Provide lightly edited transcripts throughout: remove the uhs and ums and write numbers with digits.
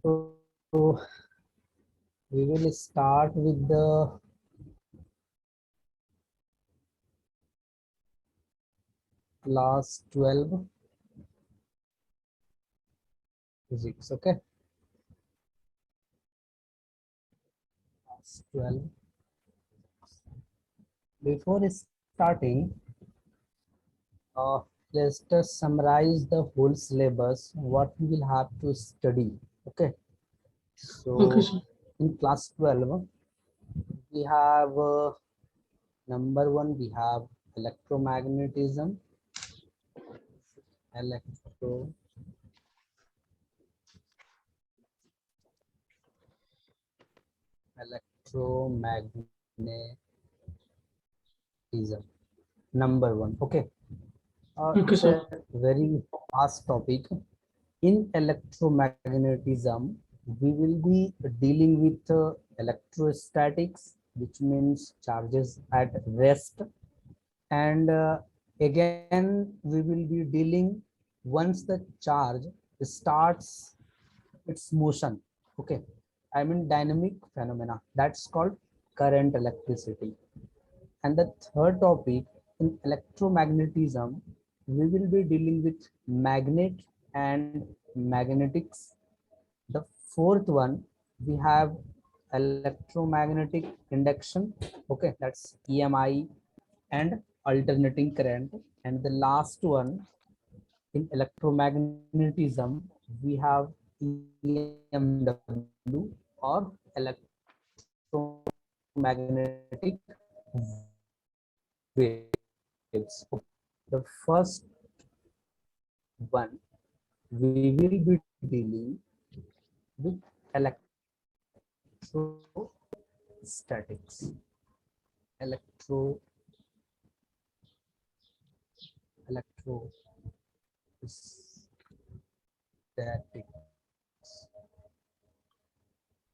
So we will start with the class 12 physics. Okay, class 12. Before starting, uh, let's just summarize the whole syllabus, what we will have to study. Okay, Okay, so sir. in class 12, we have number one, we have electromagnetism, electro electromagnetism, number one. Okay, Okay, it's sir. a very vast topic. In electromagnetism, we will be dealing with electrostatics, which means charges at rest, and again we will be dealing once the charge starts its motion. Okay, I mean dynamic phenomena, that's called current electricity. And the third topic, in electromagnetism, we will be dealing with magnet and magnetics. The fourth one, we have electromagnetic induction. Okay, that's EMI and alternating current. And the last one, in electromagnetism, we have EMW or electromagnetic waves. The first one, we will be dealing with electrostatics. Electrostatics.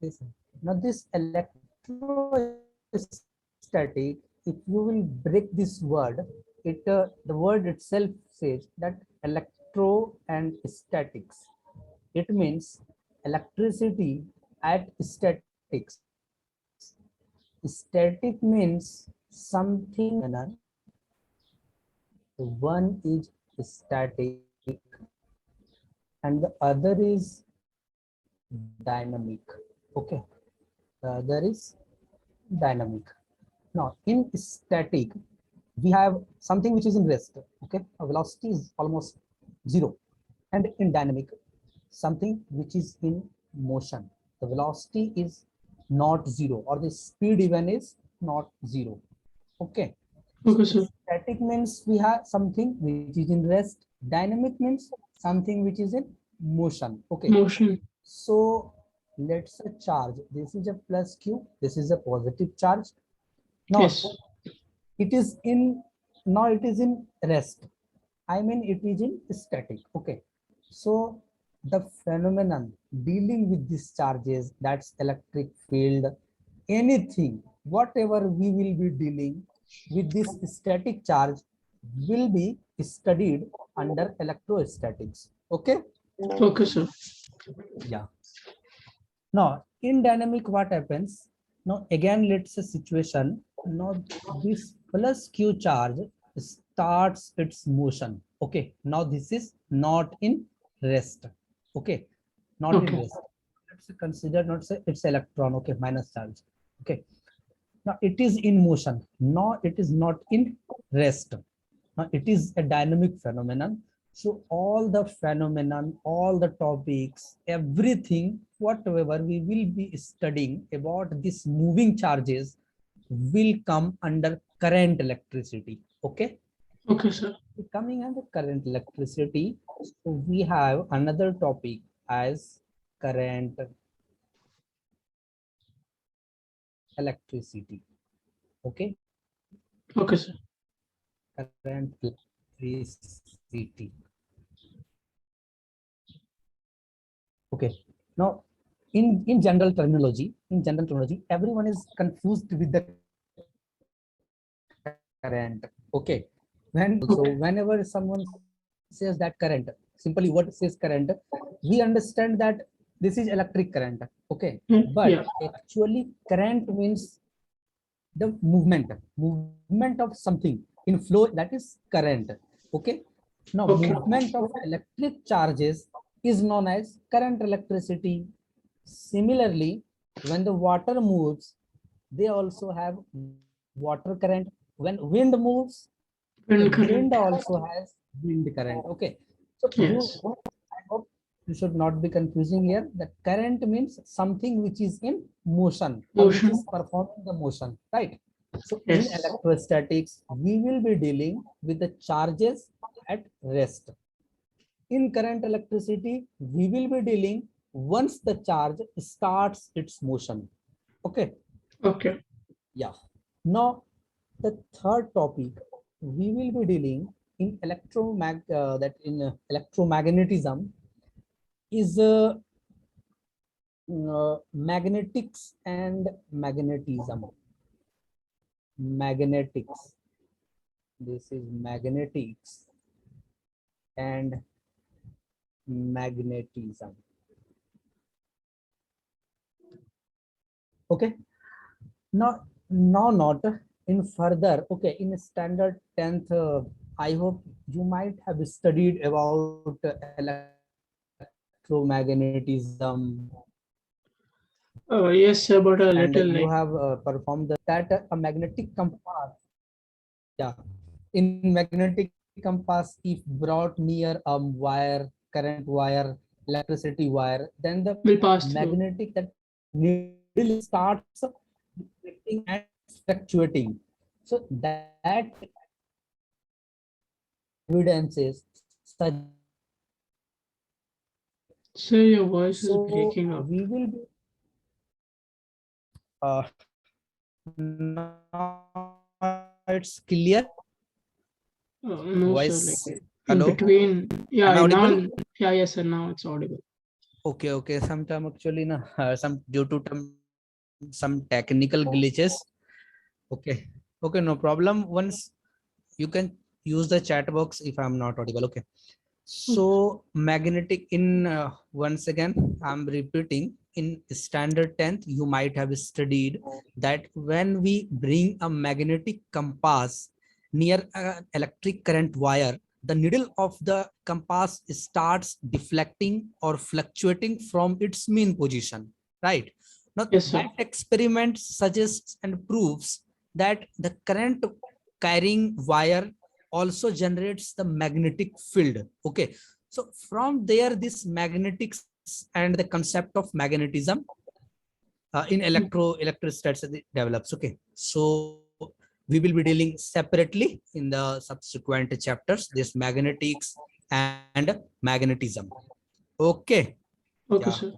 Listen. Now this electrostatic, if you will break this word, the word itself says that electro and statics. It means electricity at statics. Static means something phenomenon. One is static and the other is dynamic. Okay, the other is dynamic. Now in static, we have something which is in rest. Okay, a velocity is almost zero. And in dynamic, something which is in motion, the velocity is not zero, or the speed even is not zero. Okay, so Okay, sir. static means we have something which is in rest, dynamic means something which is in motion. Okay, Motion. so let's say charge, this is a plus q, this is a positive charge. Now Yes. it is in, now it is in rest, I mean it is in static. Okay, so the phenomenon dealing with these charges, that's electric field, anything, whatever we will be dealing with this static charge will be studied under electrostatics. Okay, Okay, sir. yeah. Now in dynamic, what happens? Now again, let's say situation. Now this plus q charge starts its motion. Okay. Now this is not in rest. Okay. Not in Okay. rest. Let's consider, not say it's electron. Okay. Minus charge. Okay. Now it is in motion. Now it is not in rest. Now it is a dynamic phenomenon. So all the phenomenon, all the topics, everything, whatever we will be studying about these moving charges will come under current electricity. Okay. Okay, sir. Coming under current electricity, so we have another topic as current electricity. Okay. Okay, sir. Current electricity. Okay. Now, in general terminology, everyone is confused with the current. Okay. Okay. Whenever someone says that current, simply what says current, we understand that this is electric current. Okay, but Yeah. actually current means the movement of something in flow, that is current. Okay, now Okay. movement of electric charges is known as current electricity. Similarly, when the water moves, they also have water current. When wind moves, the Wind wind current. also has wind current. Okay, so you, Yes. I hope you should not be confusing here. That current means something which is in motion or which is Motion. performing the motion, right? So in Yes. electrostatics we will be dealing with the charges at rest. In current electricity we will be dealing once the charge starts its motion. Okay, Okay. yeah. Now the third topic we will be dealing in electromagnetism is magnetics and magnetism. Magnetics. This is magnetics and magnetism. Okay. Now not in further. Okay, in standard 10th, I hope you might have studied about electromagnetism, Yes, sir, but a and little you like. have performed that a magnetic compass. Yeah, in magnetic compass, if brought near a wire, current wire, electricity wire, then the Will pass through. magnetic, that needle starts reflecting and fluctuating. So that evidences suggest Sir, your voice is so breaking up. we will be now it's clear No, sir, like voice. in Hello, between. am I Yeah, now. audible? Yeah, yes, sir, now it's audible. Okay, okay. Sometime actually na some due to some technical glitches. Okay, okay, no problem. Once you can use the chat box if I'm not audible. Okay. Okay. So magnetic in once again I'm repeating, in standard 10th you might have studied that when we bring a magnetic compass near an electric current wire, the needle of the compass starts deflecting or fluctuating from its mean position, right? Now Yes, sir. that experiment suggests and proves that the current carrying wire also generates the magnetic field. Okay, so from there this magnetics and the concept of magnetism in electrostatics develops. Okay, so we will be dealing separately in the subsequent chapters, this magnetics and magnetism. Okay, Okay, yeah. sir.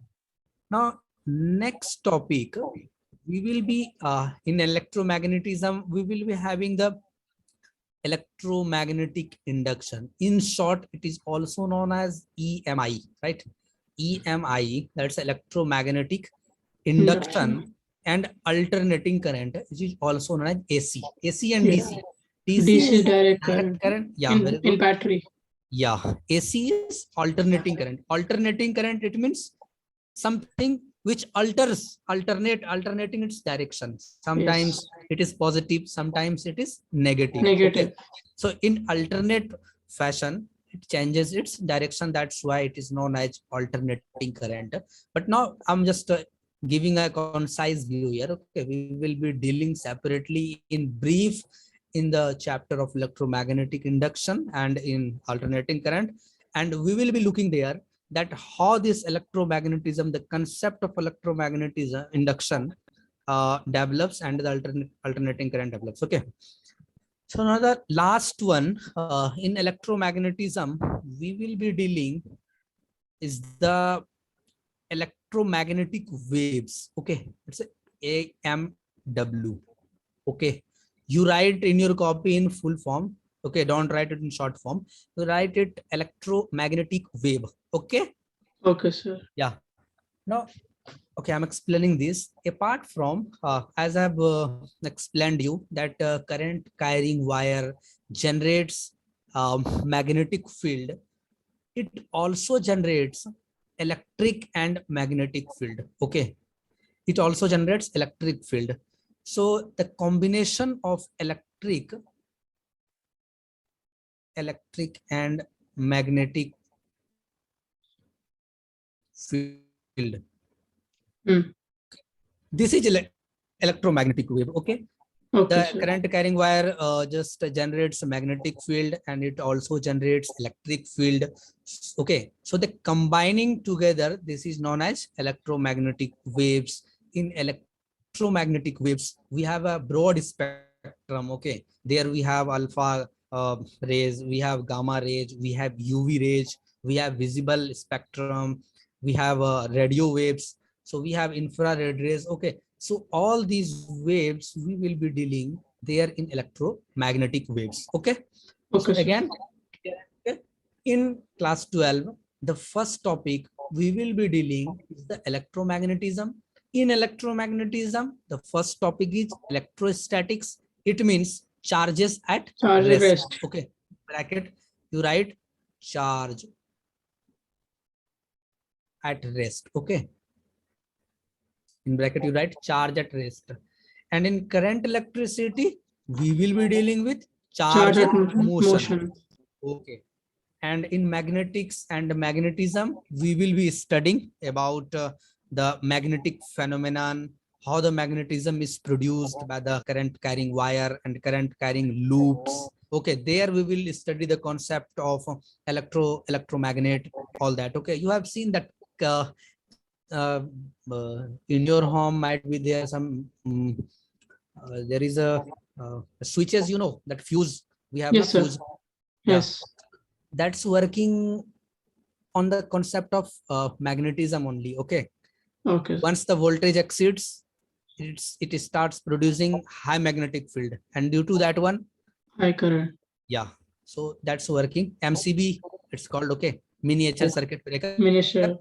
Now next topic, we will be in electromagnetism we will be having the electromagnetic induction. In short, it is also known as EMI, right? EMI, that's electromagnetic Induction. induction and alternating current, which is also known as AC. AC and Yeah. DC. DC DC is direct direct current current. Yeah, very in good. battery. Yeah, AC is alternating current. Alternating current, it means something which alternating its direction. Sometimes Yes. it is positive, sometimes it is negative. Okay, Negative. so in alternate fashion it changes its direction, that's why it is known as alternating current. But now I'm just giving a concise view here. Okay, we will be dealing separately in brief in the chapter of electromagnetic induction and in alternating current, and we will be looking there that how this electromagnetism, the concept of electromagnetism induction develops and the alternating current develops. Okay, so now the last one in electromagnetism we will be dealing is the electromagnetic waves. Okay, it's a AMW. Okay, you write in your copy in full form. Okay, don't write it in short form, you write it electromagnetic wave. Okay, Okay, sir. yeah. Now, okay, I'm explaining this. Apart from, as I've explained you, that current carrying wire generates magnetic field. It also generates electric and magnetic field. Okay, it also generates electric field. So the combination of electric and magnetic field, Hmm. this is electromagnetic wave. Okay, Okay, the sir. current carrying wire just generates a magnetic field, and it also generates electric field. Okay, so the combining together, this is known as electromagnetic waves. In electromagnetic waves, we have a broad spectrum. Okay, there we have alpha rays, we have gamma rays, we have UV rays, we have visible spectrum, we have radio waves, so we have infrared rays. Okay, so all these waves we will be dealing there in electromagnetic waves. Okay, so Okay, sir. again, okay, in class 12, the first topic we will be dealing is the electromagnetism. In electromagnetism, the first topic is electrostatics. It means charges at Charge at rest. rest. Okay, bracket, you write charge at rest. Okay, in bracket you write charge at rest. And in current electricity, we will be dealing with charge Charge in at motion. motion. Okay, and in magnetics and magnetism, we will be studying about the magnetic phenomenon, how the magnetism is produced by the current carrying wire and current carrying loops. Okay, there we will study the concept of electromagnet, all that. Okay, you have seen that uh, in your home might be there some there is a switches, you know, that fuse we have, na Yes, sir. fuse. Yeah, Yes. that's working on the concept of magnetism only. Okay, Okay. once the voltage exceeds, it starts producing high magnetic field, and due to that one, High current. yeah, so that's working. MCB, it's called. Okay, miniature circuit breaker. Miniature.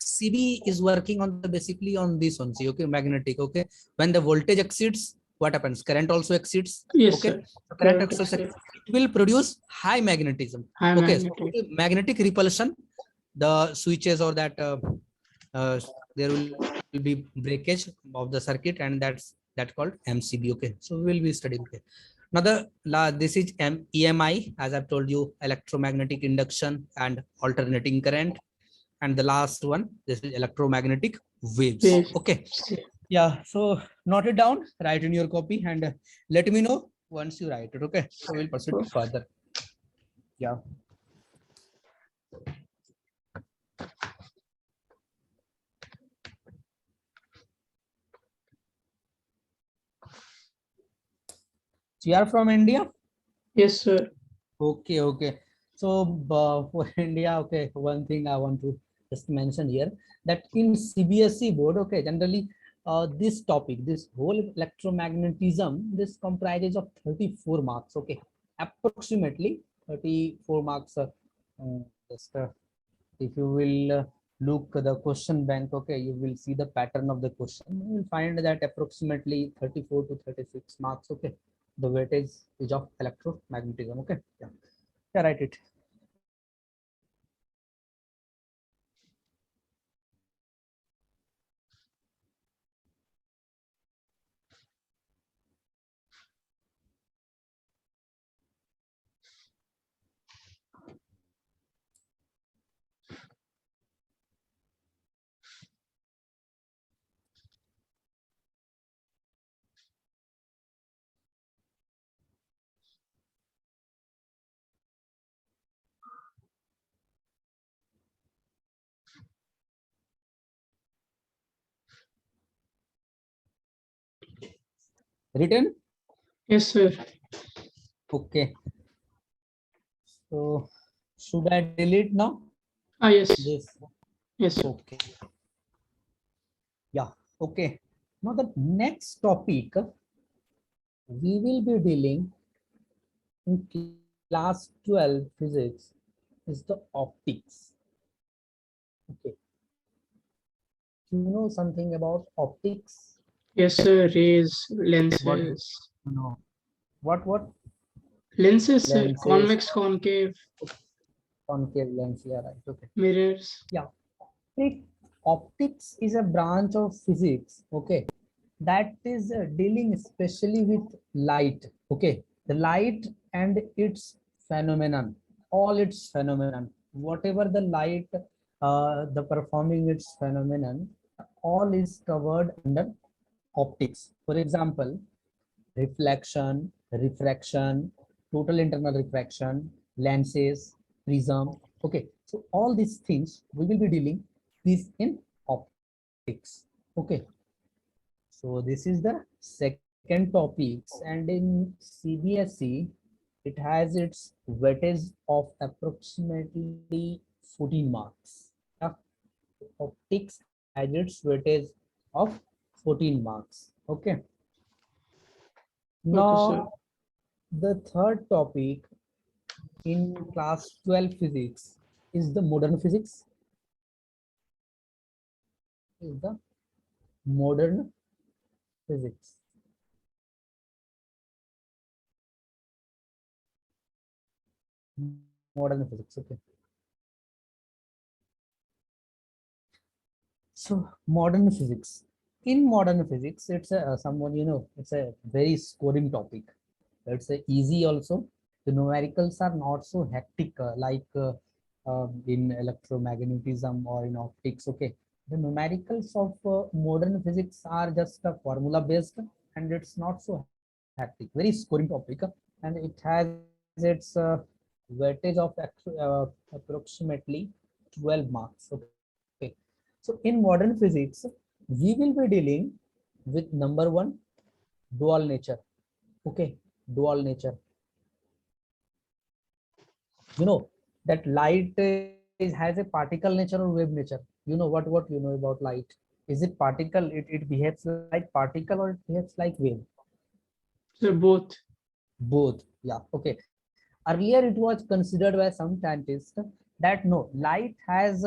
CB is working on the basically on this one. See, okay, magnetic. Okay, when the voltage exceeds, what happens? Current also exceeds. Yes, Okay, sir. so current Current exceeds, exceed. it will produce high magnetism. High Okay, so magnetic. magnetic repulsion, the switches or that uh, there will be breakage of the circuit, and that's called MCB. Okay, so we will be studying. Okay, now this is EMI, as I've told you, electromagnetic induction and alternating current. And the last one, this is electromagnetic waves. Waves. Okay, yeah, so note it down, write in your copy, and let me know once you write it. Okay, so we'll proceed further. Yeah. So you are from India? Yes, sir. Okay, okay. So for India, okay, one thing I want to just mention here, that in CBSE board, okay, generally this topic, this whole electromagnetism, this comprises of 34 marks. Okay, approximately 34 marks. Just if you will look the question bank, okay, you will see the pattern of the question. You will find that approximately 34 to 36 marks. Okay, the weightage is of electromagnetism. Okay, yeah, yeah, write it. Written. Yes, sir. Okay, so should I delete now Ah, yes. this? Yes, sir. Okay, yeah, okay. Now the next topic we will be dealing in class 12 physics is the optics. Okay, you know something about optics? Yes, sir. Rays, What do lenses. you know? What Lenses, sir. lenses, Convex, concave, concave lens? Yeah, right. Okay. mirrors. Yeah. Optics is a branch of physics, okay, that is dealing especially with light, okay, the light and its phenomenon, all its phenomenon, whatever the light, the performing its phenomenon, all is covered under optics. For example, reflection, refraction, total internal refraction, lenses, prism. Okay, so all these things we will be dealing this in optics. Okay, so this is the second topics, and in CBSE it has its weightage of approximately 14 marks. Yeah, optics has its weightage of 14 marks. Okay, Okay, sir. now the third topic in class 12 physics is the modern physics, is the modern physics. Modern physics, okay. So modern physics. In modern physics, it's a someone, it's a very scoring topic. It's a easy also. The numericals are not so hectic like in electromagnetism or in optics. Okay, the numericals of modern physics are just a formula based, and it's not so hectic. Very scoring topic, and it has its weightage of approximately 12 marks. Okay, so in modern physics, we will be dealing with number one, dual nature. Okay, dual nature. That light has a particle nature or wave nature. What you know about light. Is it particle, it behaves like particle or it behaves like wave? So both. Both, yeah. Okay, earlier it was considered by some scientists that no, light has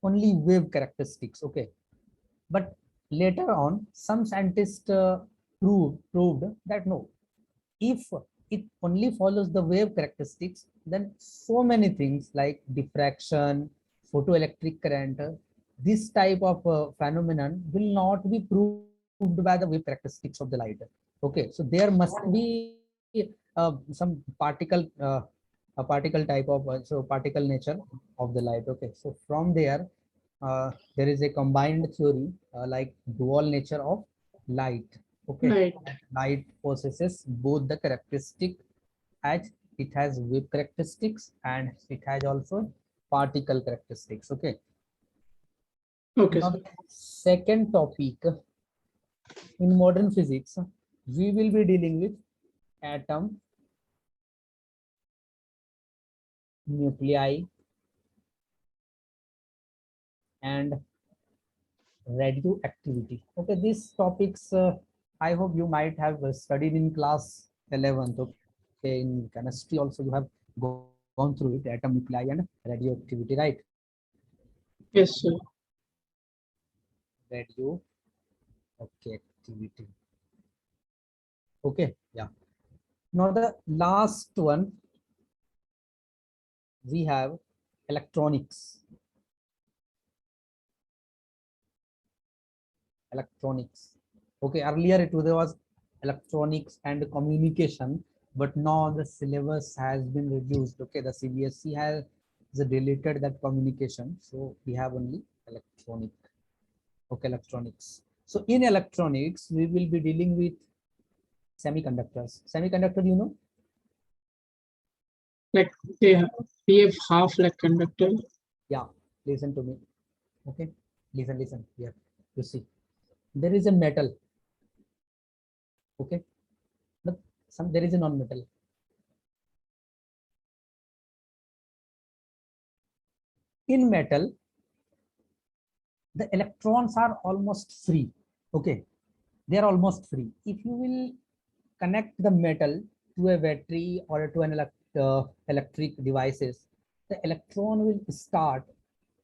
only wave characteristics. Okay, but later on some scientists proved that no, if it only follows the wave characteristics, then so many things like diffraction, photoelectric current, this type of phenomenon will not be proved by the wave characteristics of the light. Okay, so there must be some a particle type of so particle nature of the light. Okay, so from there there is a combined theory like dual nature of light. Okay, Right. light possesses both the characteristic as it has wave characteristics and it has also particle characteristics. Okay, Okay, now sir. the second topic in modern physics, we will be dealing with atom, nuclei, and radioactivity. Okay, these topics I hope you might have studied in class 11th. Okay, in chemistry also you have gone through it, atom, nuclei, and radioactivity, right? Yes, sir. Radioactivity. Okay, yeah. Now the last one, we have electronics. Electronics. Okay, earlier there was electronics and communication, but now the syllabus has been reduced. Okay, the CBSE has deleted that communication, so we have only electronic. Okay, electronics. So in electronics, we will be dealing with semiconductors. Semiconductor, Like they we have half like conductor. yeah. Listen to me. Okay, listen. Here, you see, there is a metal. Okay, but there is a non-metal. In metal, the electrons are almost free. Okay, they are almost free. If you will connect the metal to a battery or to an electric devices, the electron will start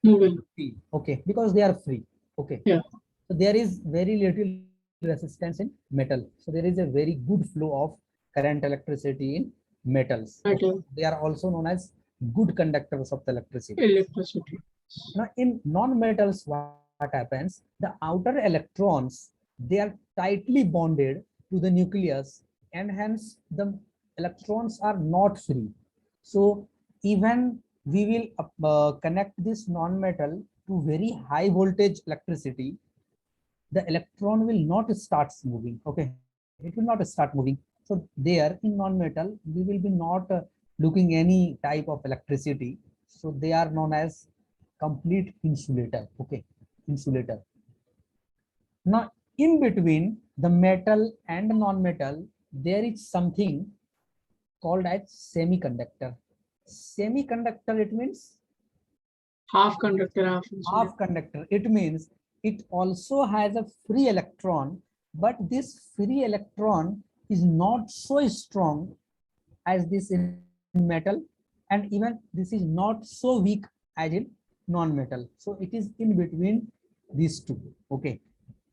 Moving. free. Okay, because they are free. Okay, Yeah. so there is very little resistance in metal, so there is a very good flow of current electricity in metals. Okay, Metal. they are also known as good conductors of the electricity. Electricity. Now, in non-metals, what happens? The outer electrons, they are tightly bonded to the nucleus, and hence the electrons are not free. So even we will connect this non-metal to very high voltage electricity, the electron will not start moving. Okay, it will not start moving. So there in non-metal, we will be not looking any type of electricity. So they are known as complete insulator. Okay, insulator. Now in between the metal and non-metal, there is something called as semiconductor. Semiconductor, it means Half conductor, half insulator. half conductor. It means it also has a free electron, but this free electron is not so strong as this in metal, and even this is not so weak as in non-metal. So it is in between these two. Okay.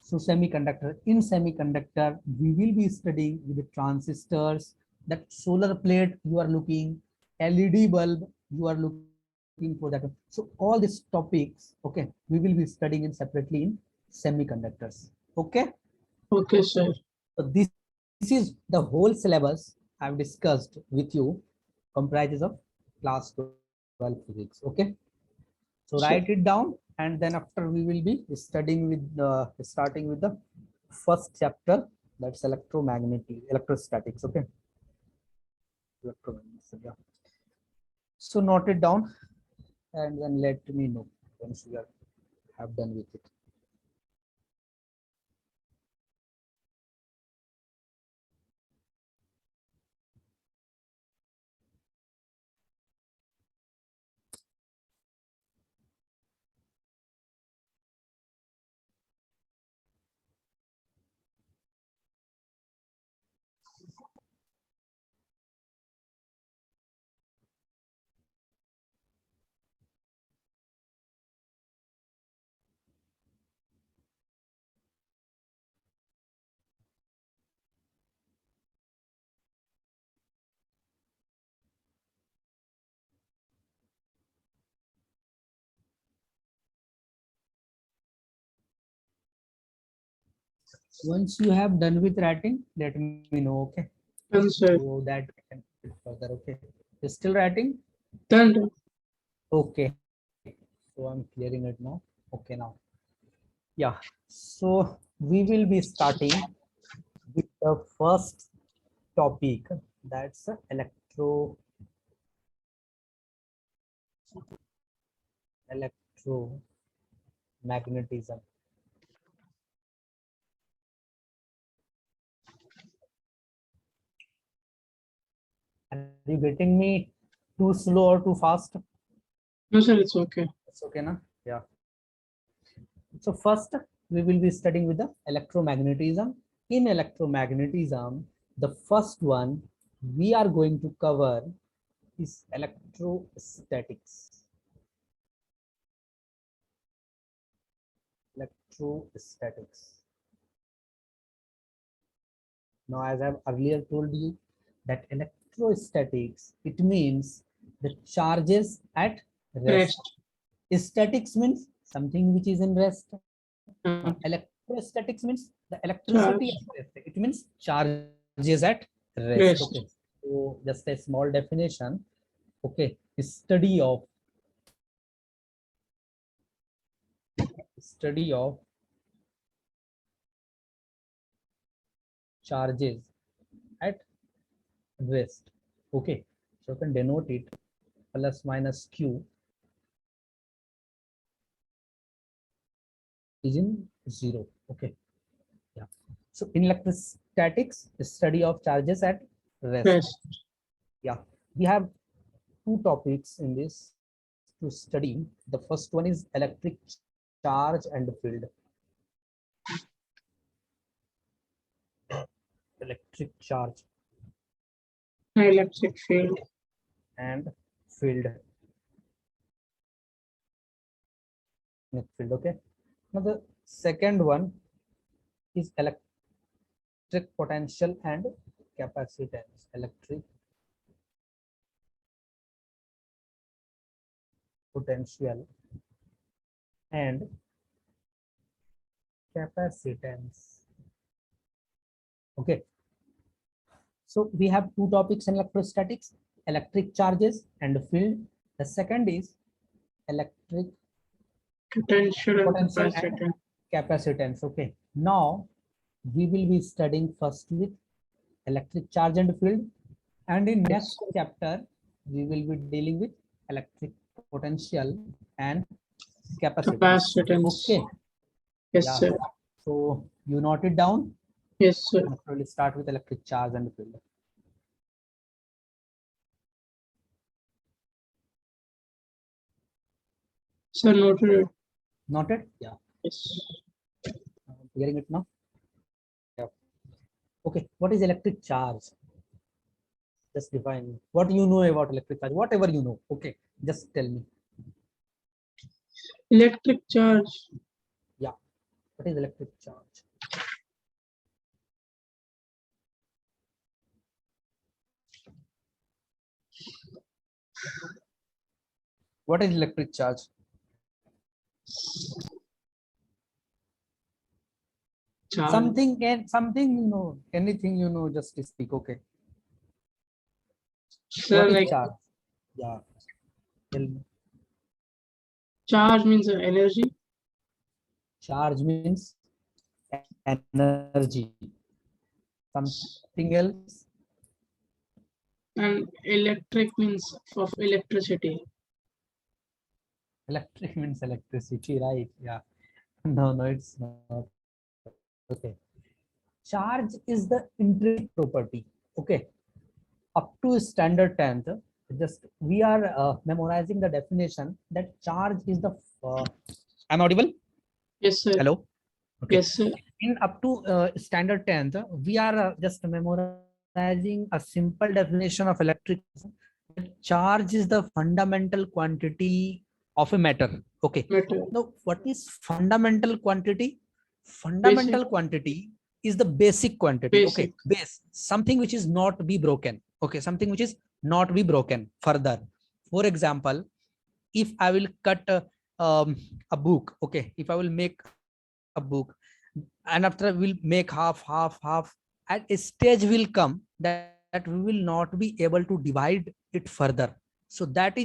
So semiconductor, in semiconductor, we will be studying with the transistors, that solar plate you are looking, LED bulb you are looking for that. So all these topics, okay, we will be studying in separately in semiconductors. Okay. Okay, sir. So this is the whole syllabus I've discussed with you, comprises of class 12 physics. Okay. So write it Sure. down, and then after we will be studying with starting with the first chapter, that's electrostatics. Okay. Electromagnetic, yeah. So note it down, and then let me know once you have done with it. Once you have done with writing, let me know. Okay. Done, sir. So that we can further. Okay. You're still writing? Done. Done. Okay. So I'm clearing it now. Okay now. Yeah. So we will be starting with the first topic, that's electromagnetism. Are you getting me too slow or too fast? No, sir, it's okay. It's okay na? Yeah. So first we will be studying with the electromagnetism. In electromagnetism, the first one we are going to cover is electrostatics. Electrostatics. Now, as I've earlier told you, that electrostatics, it means the charges at rest. Rest. Statics means something which is in rest. Uh, Electrostatics means the electricity at charge. rest. It means charges at rest. Okay. Rest. So just a small definition. Okay. Study of charges at rest. Okay. So you can denote it plus minus q is in 0. Okay. Yeah. So in electrostatics, the study of charges at rest. Rest. Yeah. We have two topics in this to study. The first one is electric charge and field. Electric charge Electric field. and field. Field. Okay. Now the second one is electric potential and capacitance. Electric potential and capacitance. Okay, so we have two topics in electrostatics: electric charges and field. The second is electric Potential and potential and capacitance. capacitance. Okay, now we will be studying first with electric charge and field, and in Yes. next chapter we will be dealing with electric potential and capacitance. Capacitance. Okay, Yes, yeah, sir. so you note it down. Yes, sir. Now we'll start with electric charge and field. Sir, noted. Noted? Yeah, Yes. getting it now. Yeah. Okay, what is electric charge? Just define what you know about electric charge, whatever you know. Okay, just tell me. Electric charge. Yeah, what is electric charge? What is electric charge? Charge. Something and something you know, anything you know, just speak. Okay, Sir, what is like charge? Yeah, tell me. charge means energy, Charge means energy. Something else? and electric means of electricity. Electric means electricity, right? Yeah. No, no, it's not. Okay. Charge is the intrinsic property. Okay. Up to standard 10th, just we are memorizing the definition that charge is the. I'm audible? Yes, sir. Hello. Okay. Yes, sir. In up to standard 10th, we are just memorizing a simple definition of electric. Charge is the fundamental quantity of a matter. Okay. Matter. Now, what is fundamental quantity? Basic. Fundamental quantity is the basic quantity. Basic. Okay. Base, something which is not be broken. Okay. Something which is not be broken further. For example, if I will cut a book, okay, if I will make a book, and after I will make half, at a stage will come that we will not be able to divide it further. So that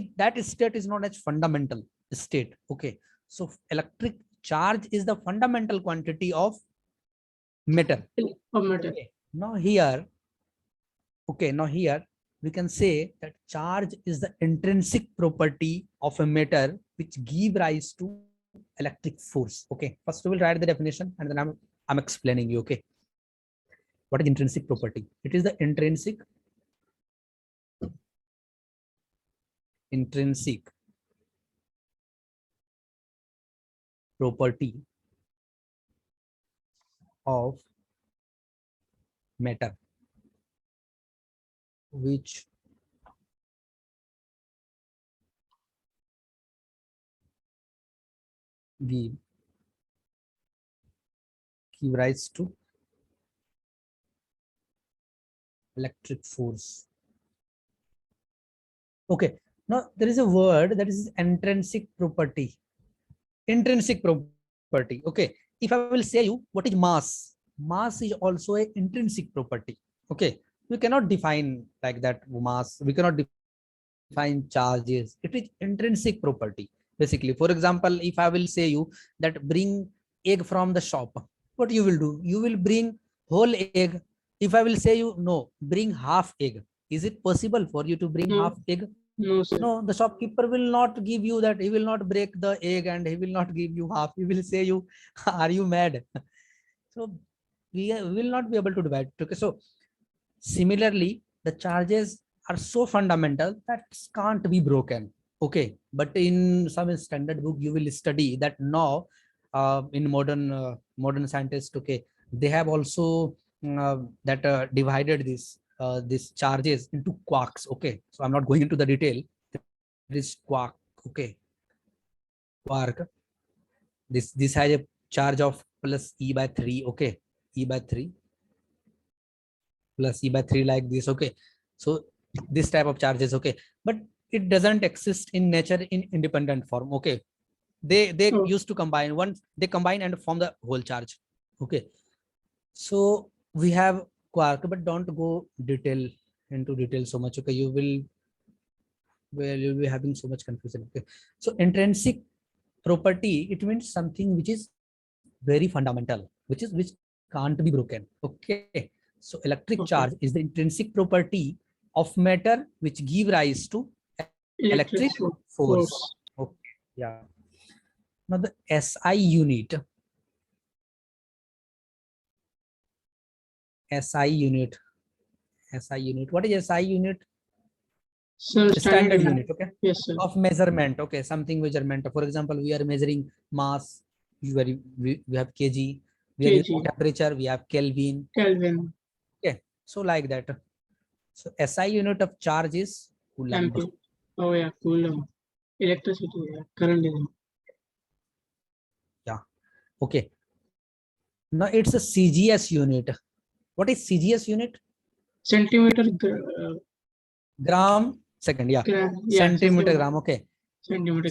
state is known as fundamental state. Okay, so electric charge is the fundamental quantity of matter. Of matter. Okay, now here, okay, now here we can say that charge is the intrinsic property of a matter which give rise to electric force. Okay, first we will write the definition and then I'm explaining you. Okay, what is intrinsic property? It is the intrinsic property of matter which give rise to electric force. Okay, now there is a word that is intrinsic property. Intrinsic property. Okay, if I will say you what is mass, mass is also a intrinsic property. Okay, we cannot define like that mass, we cannot define charges, it is intrinsic property. Basically, for example, if I will say you that bring egg from the shop, what you will do, you will bring whole egg. If I will say you no, bring half egg, is it possible for you to bring No. half egg? No, sir. No, the shopkeeper will not give you that. He will not break the egg and he will not give you half. He will say you, are you mad? So we will not be able to divide. Okay, so similarly, the charges are so fundamental that can't be broken. Okay, but in some standard book, you will study that now in modern scientists. Okay, they have also that divided this charges into quarks. Okay, so I'm not going into the detail. There is quark. Okay, quark. This has a charge of plus e by 3. Okay, e by 3 plus e by 3 like this. Okay, so this type of charges. Okay, but it doesn't exist in nature in independent form. Okay, They Oh, used to combine. Once they combine and form the whole charge. Okay. So we have quark, but don't go into detail so much. Okay, you will where you'll be having so much confusion. Okay. So intrinsic property, it means something which is very fundamental, which can't be broken. Okay. So electric charge okay. is the intrinsic property of matter which give rise to electric Electric force. force. Okay. Yeah. Now the SI unit, SI unit, SI unit. What is SI unit? So standard Standard unit. unit. Okay. Yes, sir. Of measurement. Okay. Something measurement. For example, we are measuring mass. Usually we have kg. We are using kg. temperature. We have Kelvin. Kelvin. Okay. So like that. So SI unit of charge is coulomb. Ampere. Oh yeah, coulomb. Electricity. Yeah. Current is Yeah. Okay. Now it's a CGS unit. What is CGS unit? centimeter. Gram second. Yeah. Yeah, Centimeter gram. Okay. centimeter.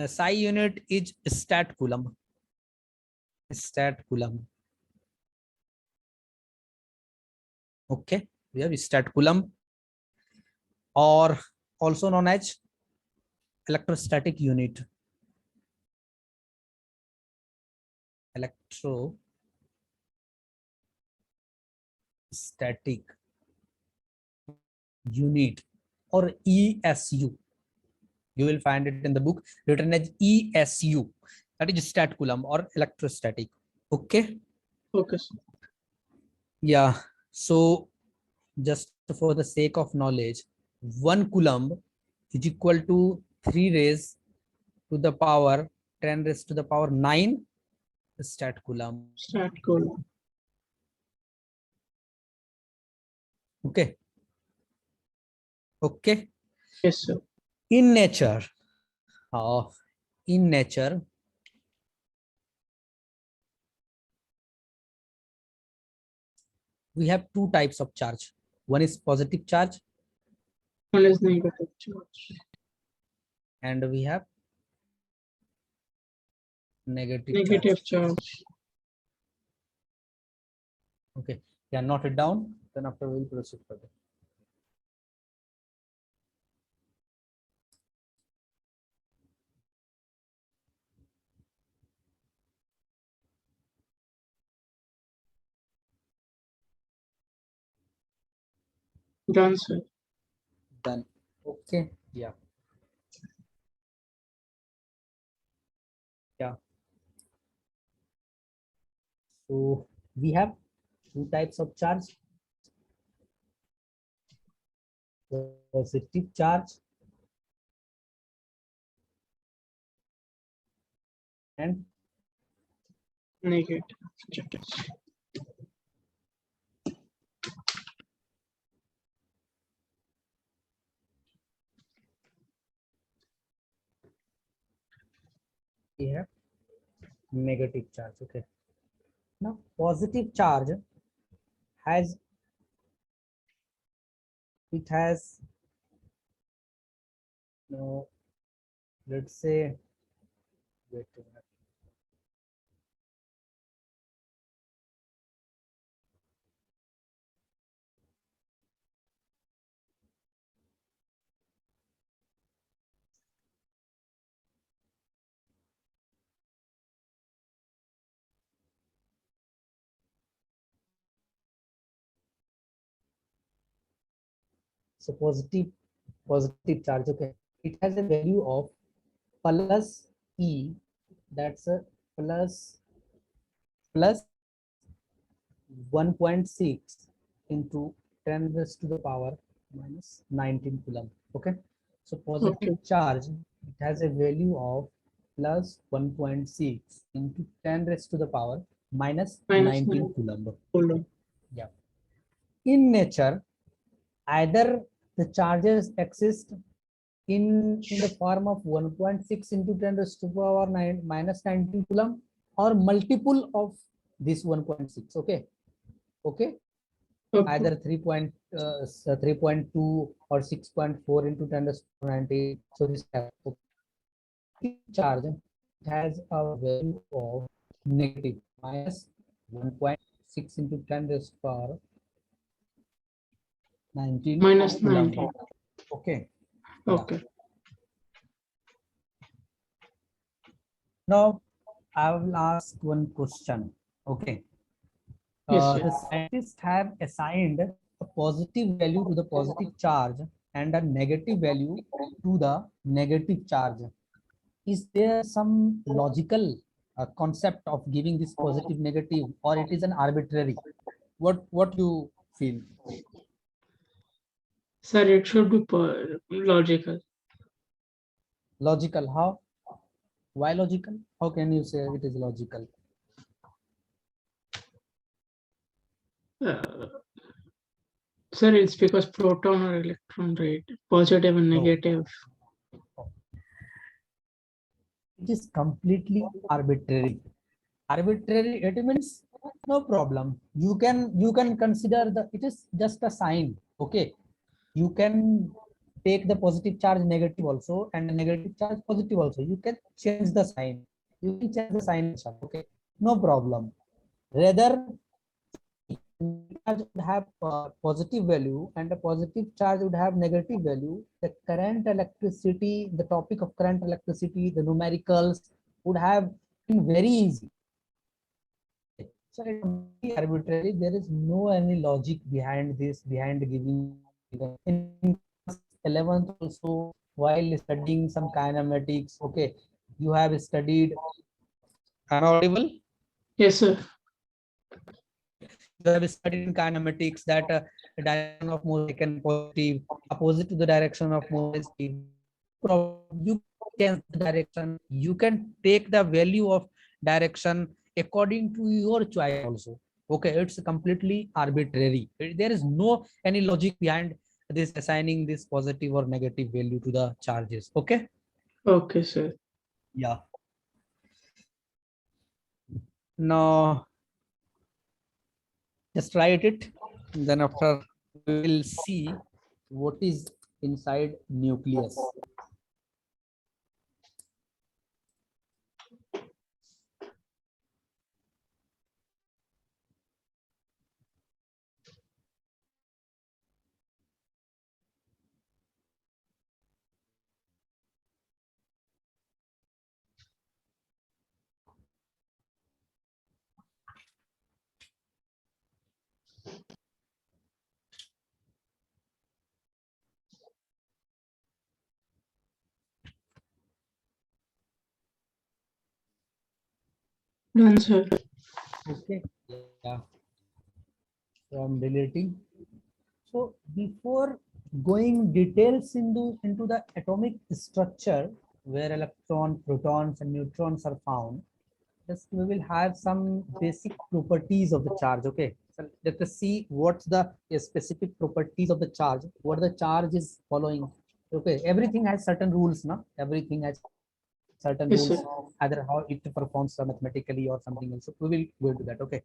SI unit is stat coulomb. Stat coulomb. Okay. We have stat coulomb, or also known as electrostatic unit. Electrostatic unit, or ESU. You will find it in the book written as ESU. That is stat coulomb or electrostatic. Okay. Okay, sir. Yeah. So just for the sake of knowledge, 1 coulomb is equal to 3 raised to the power 10 raised to the power 9 stat coulomb. Start coulomb. Okay. Okay. Yes, sir. In nature, in nature, we have two types of charge. One is positive charge, One is negative charge. and we have negative charge. Negative charge. Okay. Yeah, note it down. Then after we'll proceed further. Done, sir. Done. Okay. Yeah. Yeah. So we have two types of charge: positive charge and Negative charge. we have negative charge. Okay. Now positive charge has no, let's say, wait a minute. So positive charge. Okay. It has a value of plus E. That's a plus 1.6 into 10 raised to the power minus 19 coulomb. Okay. So positive Okay. charge, it has a value of plus 1.6 into 10 raised to the power minus Minus 19 9 coulomb. coulomb. Yeah. In nature, either the charges exist in the form of 1.6 into 10 raised to the power 9 minus 19 coulomb, or multiple of this 1.6. Okay. Okay. Okay. Either 3.2 or 6.4 into 10 raised to 19. So this charge has a value of negative minus 1.6 into 10 raised to power 19 Minus coulomb. 19. Okay. Yeah. Okay. Now I will ask one question. Okay. Yes, sir. The scientists have assigned a positive value to the positive charge and a negative value to the negative charge. Is there some logical concept of giving this positive negative, or it is an arbitrary? What you feel? Sir, it should be logical. Logical? How? Why logical? How can you say it is logical? Uh, Sir, it's because proton or electron, right? Positive and No, negative. it is completely arbitrary. Arbitrary, it means no problem. You can consider the, it is just a sign. Okay, you can take the positive charge negative also and the negative charge positive also. You can change the sign, you can change the sign also. Okay, no problem. Rather, charge would have positive value and the positive charge would have negative value, the current electricity, the topic of current electricity, the numericals would have been very easy. So it's completely arbitrary. There is no any logic behind this, behind giving. In 11th also, while studying some kinematics, okay, you have studied. Am I audible? Yes, sir. You have studied in kinematics that the direction of motion is positive, opposite to the direction of motion is negative. You change the direction. You can take the value of direction according to your choice also. Okay, it's completely arbitrary. There is no any logic behind this assigning this positive or negative value to the charges. Okay. Okay, sir. Yeah. Now just write it. Then after we will see what is inside nucleus. Done, sir. Okay. Yeah. So I'm deleting. So before going details into the atomic structure where electron, protons, and neutrons are found, just we will have some basic properties of the charge. Okay. So let us see what's the specific properties of the charge, what the charge is following. Okay, everything has certain rules, no? Everything has certain rules, Yes, either sir. how it performs mathematically or something else. So we will go into that. Okay.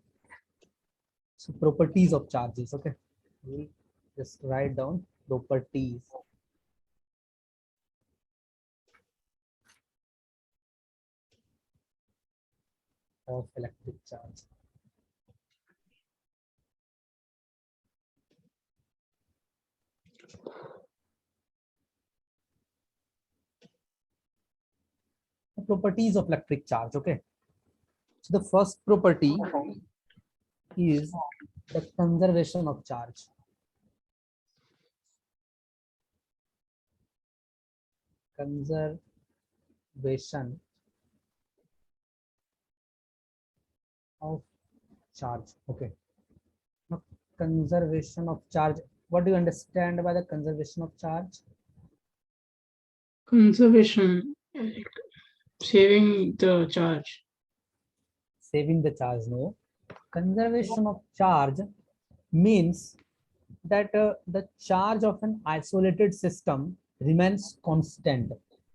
So properties of charges. Okay. We'll just write down properties of electric charge. The properties of electric charge. Okay. So the first property is the conservation of charge. Conservation of charge. Okay. Now, conservation of charge. What do you understand by the conservation of charge? Conservation, saving the charge. Saving the charge. No. Conservation of charge means that the charge of an isolated system remains constant.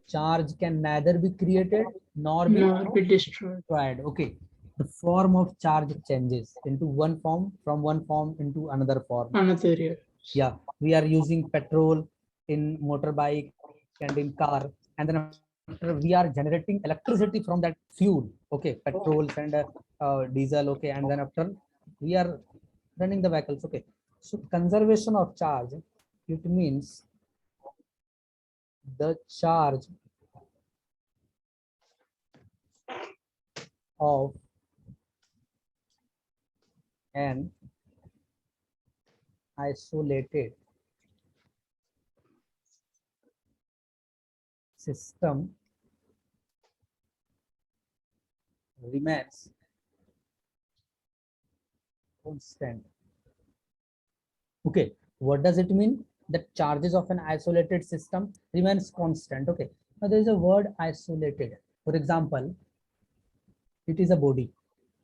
Charge can neither be created nor be Nor be destroyed. destroyed. Okay. The form of charge changes into one form, from one form into another form. Another year. Yeah, we are using petrol in motorbike and in car, and then after we are generating electricity from that fuel, okay, petrols and diesel, okay, and then after we are running the vehicles, okay. So conservation of charge, it means the charge of an isolated system remains constant. Okay, what does it mean? The charges of an isolated system remains constant. Okay, now there is a word isolated. For example, it is a body.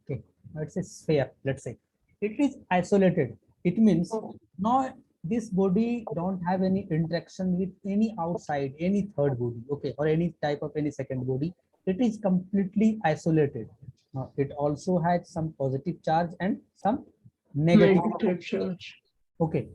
Okay, now it's a sphere. Let's say it is isolated. It means now this body don't have any interaction with any outside, any third body. Okay, or any type of any second body. It is completely isolated. Now it also has some positive charge and some negative. Negative charge. Okay.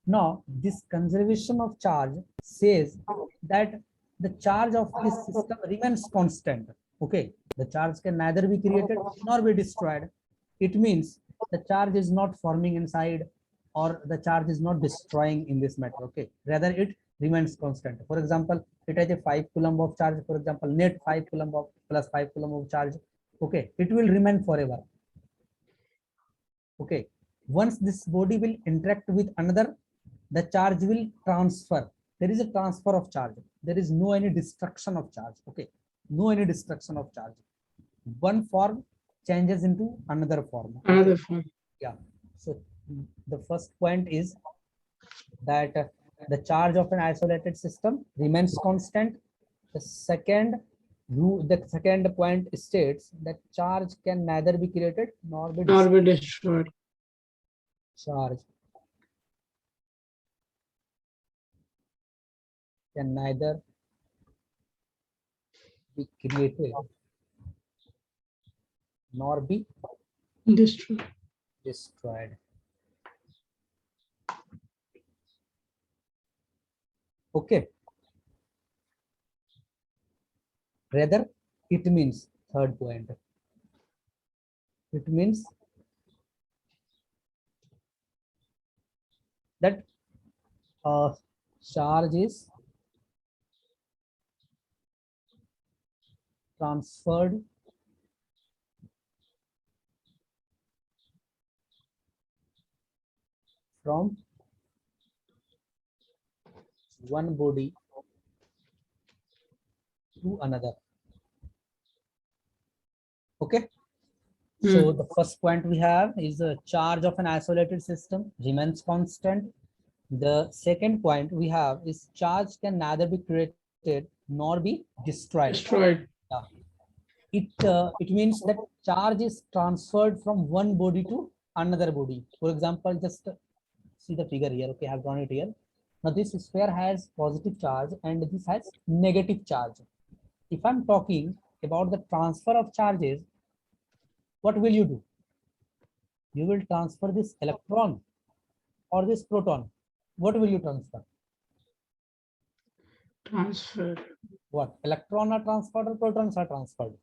Now, this conservation of charge says that the charge of this system remains constant. Okay. The charge can neither be created nor be destroyed. It means the charge is not forming inside or the charge is not destroying in this matter. Okay. Rather, it remains constant. For example, it has a 5 coulomb of charge. For example, net 5 coulomb of plus 5 coulomb of charge. Okay. It will remain forever. Okay, once this body will interact with another, the charge will transfer. There is a transfer of charge. There is no any destruction of charge. Okay, no any destruction of charge. One form changes into another form. Okay. Another form. Yeah, so the first point is that the charge of an isolated system remains constant. The second point states that charge can neither be created nor be Nor destroyed. be destroyed. Charge can neither be created nor be Destroyed. destroyed. Okay. Rather, it means third point. It means that charge is transferred from one body to another. Okay. So the first point we have is the charge of an isolated system remains constant. The second point we have is charge can neither be created nor be destroyed. Destroyed. Yeah. It means that charge is transferred from one body to another body. For example, just see the figure here. Okay, I have drawn it here. Now this sphere has positive charge and this has negative charge. If I'm talking about the transfer of charges, what will you do? You will transfer this electron or this proton. What will you transfer? Transfer. What? Electron are transferred or protons are transferred?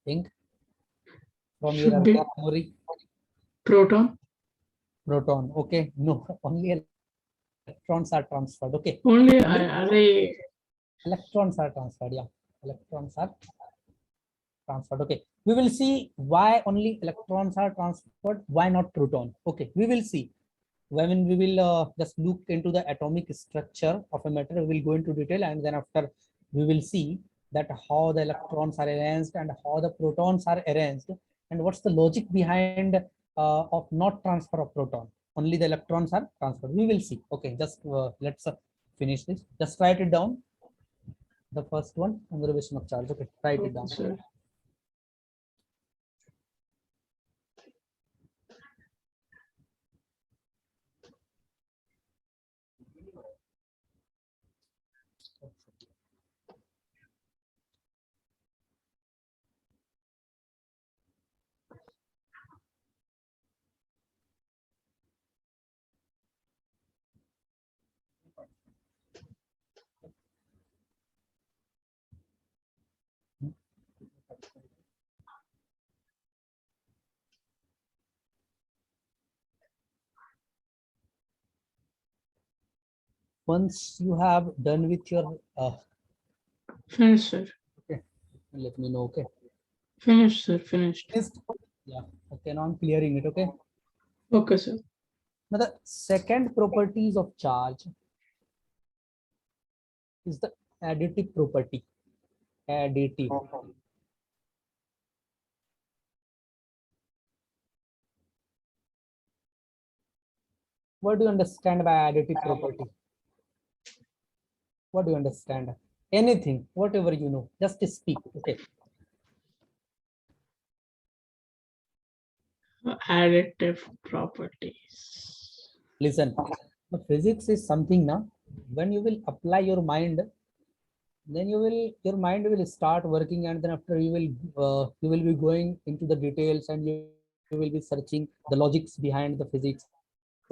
Think from Should your be memory. proton. Proton. Okay. No, only electrons are transferred. Okay. Only Only array. electrons are transferred. Yeah. Electrons are transferred. Okay. We will see why only electrons are transferred. Why not proton? Okay. We will see. When we will just look into the atomic structure of a matter, we will go into detail, and then after we will see that how the electrons are arranged and how the protons are arranged, and what's the logic behind of not transfer of proton. Only the electrons are transferred. We will see. Okay, just let's finish this. Just write it down. The first one, conservation of charge. Okay, write it down. Sir. Once you have done with your Finished, sir. okay, let me know. Okay, Finished, sir. Finished. finished. Yeah. Okay, now I'm clearing it. Okay. Okay, sir. Now the second properties of charge is the additive property. Additive. What do you understand by additive property? What do you understand? Anything, whatever you know, just speak. Okay. Additive properties. Listen. The physics is something now. When you will apply your mind, then your mind will start working, and then after you will be going into the details, and you will be searching the logics behind the physics.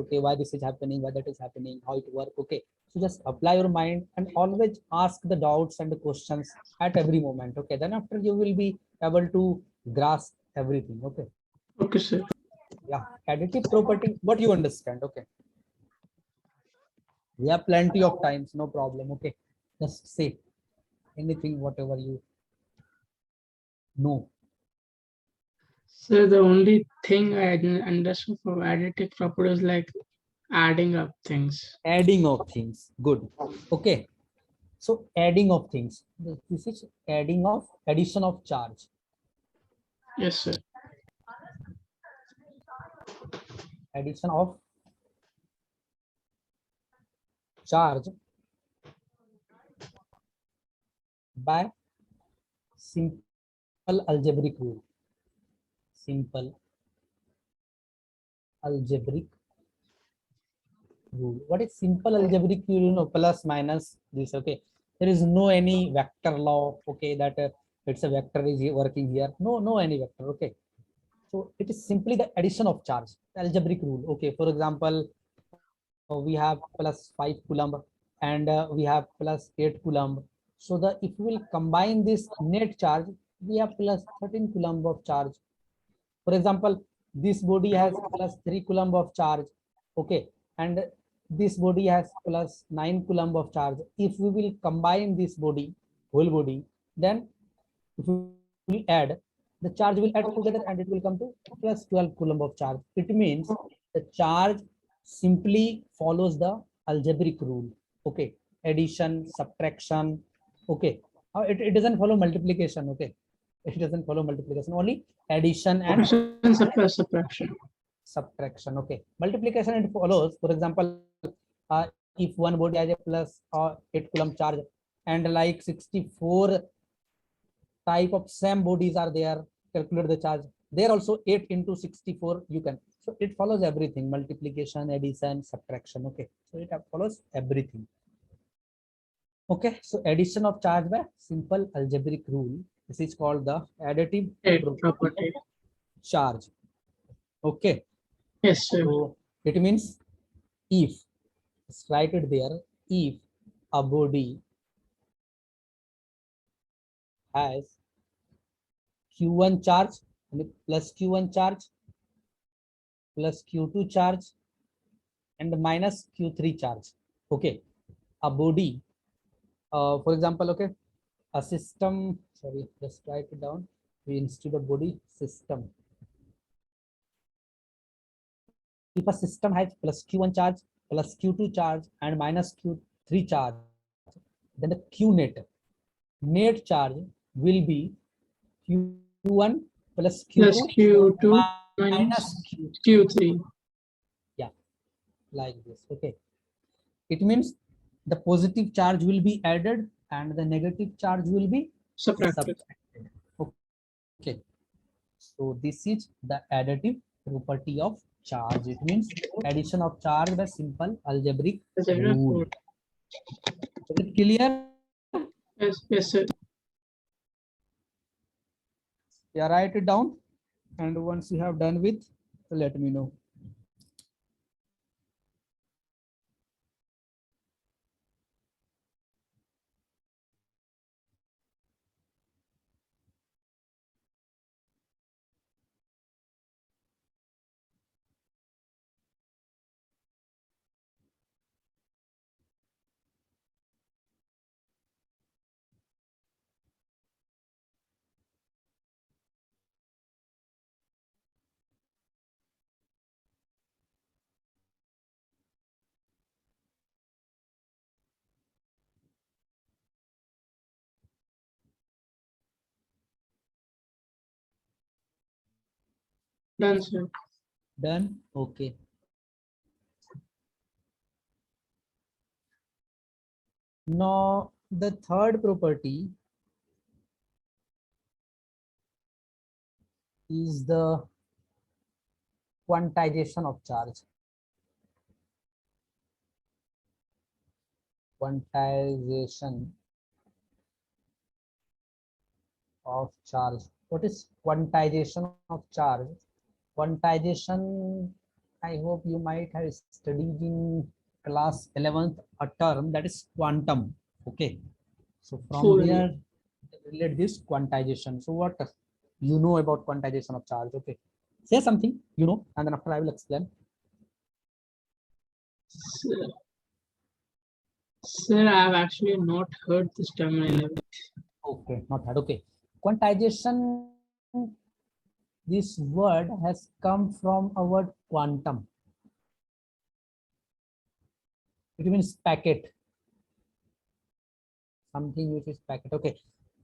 Okay, why this is happening, why that is happening, how it work. Okay, so just apply your mind and always ask the doubts and the questions at every moment. Okay, then after you will be able to grasp everything. Okay. Okay, sir. Yeah, additive property, what you understand. Okay, we have plenty of times, no problem. Okay, just say anything, whatever you know. So the only thing I didn't understand for additive properties like adding up things. Adding of things, good. Okay, so adding of things, this is adding of addition of charge. Yes, sir. Addition of charge by simple algebraic rule. Simple algebraic rule. What is simple algebraic rule? You know, plus minus this. Okay, there is no any vector law. Okay, that it's a vector is working here. No any vector. Okay, so it is simply the addition of charge. Algebraic rule. Okay, for example, we have plus 5 coulomb and we have plus 8 coulomb. So the if we will combine this net charge, we have plus 13 coulomb of charge. For example, this body has plus 3 coulomb of charge. Okay, and this body has plus 9 coulomb of charge. If we will combine this body, whole body, then if we will add, the charge will add together and it will come to plus 12 coulomb of charge. It means the charge simply follows the algebraic rule. Okay, addition, subtraction. Okay, it doesn't follow multiplication. Okay, it doesn't follow multiplication, only addition and Subtraction. subtraction. Okay, multiplication it follows. For example, if one body has a plus 8 coulomb charge and like 64 type of same bodies are there, calculate the charge there also. 8 into 64 you can, so it follows everything, multiplication, addition, subtraction. Okay, so it follows everything. Okay, so addition of charge by simple algebraic rule, this is called the additive property of Property. charge. Okay, Yes, sir. so it means if, let's write it there, if a body has q1 charge and plus q1 charge plus q2 charge and minus q3 charge. Okay, a body, for example, okay, a system, sorry, just write it down. We instead of body, system. If a system has plus q1 charge plus q2 charge and minus q3 charge, then the q net charge will be q1 plus q2 Plus Q2 minus minus q3. Q3. Yeah, like this. Okay, it means the positive charge will be added and the negative charge will be Subtracted. subtracted. Okay, so this is the additive property of charge. It means addition of charge by simple algebraic rule. Is it clear? Yes, yes, sir. Yeah, write it down, and once you have done with, let me know. Done, sir. Done. Okay. Now the third property is the quantization of charge. Quantization of charge. What is quantization of charge? Quantization, I hope you might have studied in class 11th a term that is quantum. Okay, so from Four. there relate this quantization. So what you know about quantization of charge? Okay, say something you know, and then after I will explain. Sir, I have actually not heard this term in 11th. Okay, not that. Okay, quantization, this word has come from a word quantum. It means packet, something which is packet. Okay,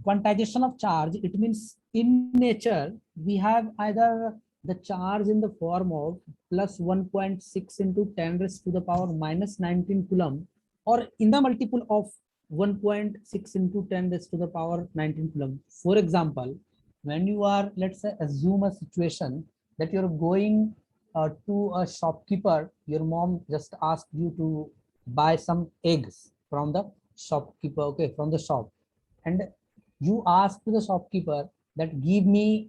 quantization of charge, it means in nature we have either the charge in the form of plus 1.6 into 10 raised to the power minus 19 coulomb, or in the multiple of 1.6 into 10 raised to the power 19 coulomb. For example, when you are, let's say, assume a situation that you're going to a shopkeeper, your mom just asked you to buy some eggs from the shopkeeper, okay, from the shop, and you ask to the shopkeeper that give me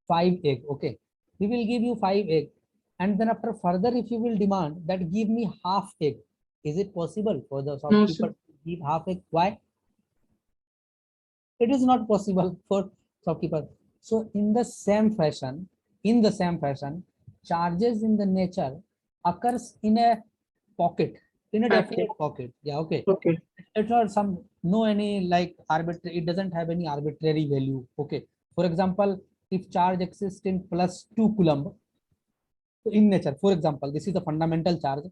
5 egg, okay, he will give you 5 egg, and then after further if you will demand that give me half egg, is it possible for the No, sir. shopkeeper to give half egg? Why? It is not possible for shopkeeper. So in the same fashion, charges in the nature occurs in a pocket, in a Packet. definite pocket. Yeah, okay, Okay. it's not some, no any like arbitrary, it doesn't have any arbitrary value. Okay, for example, if charge exists in plus 2 coulomb, so in nature, for example, this is the fundamental charge.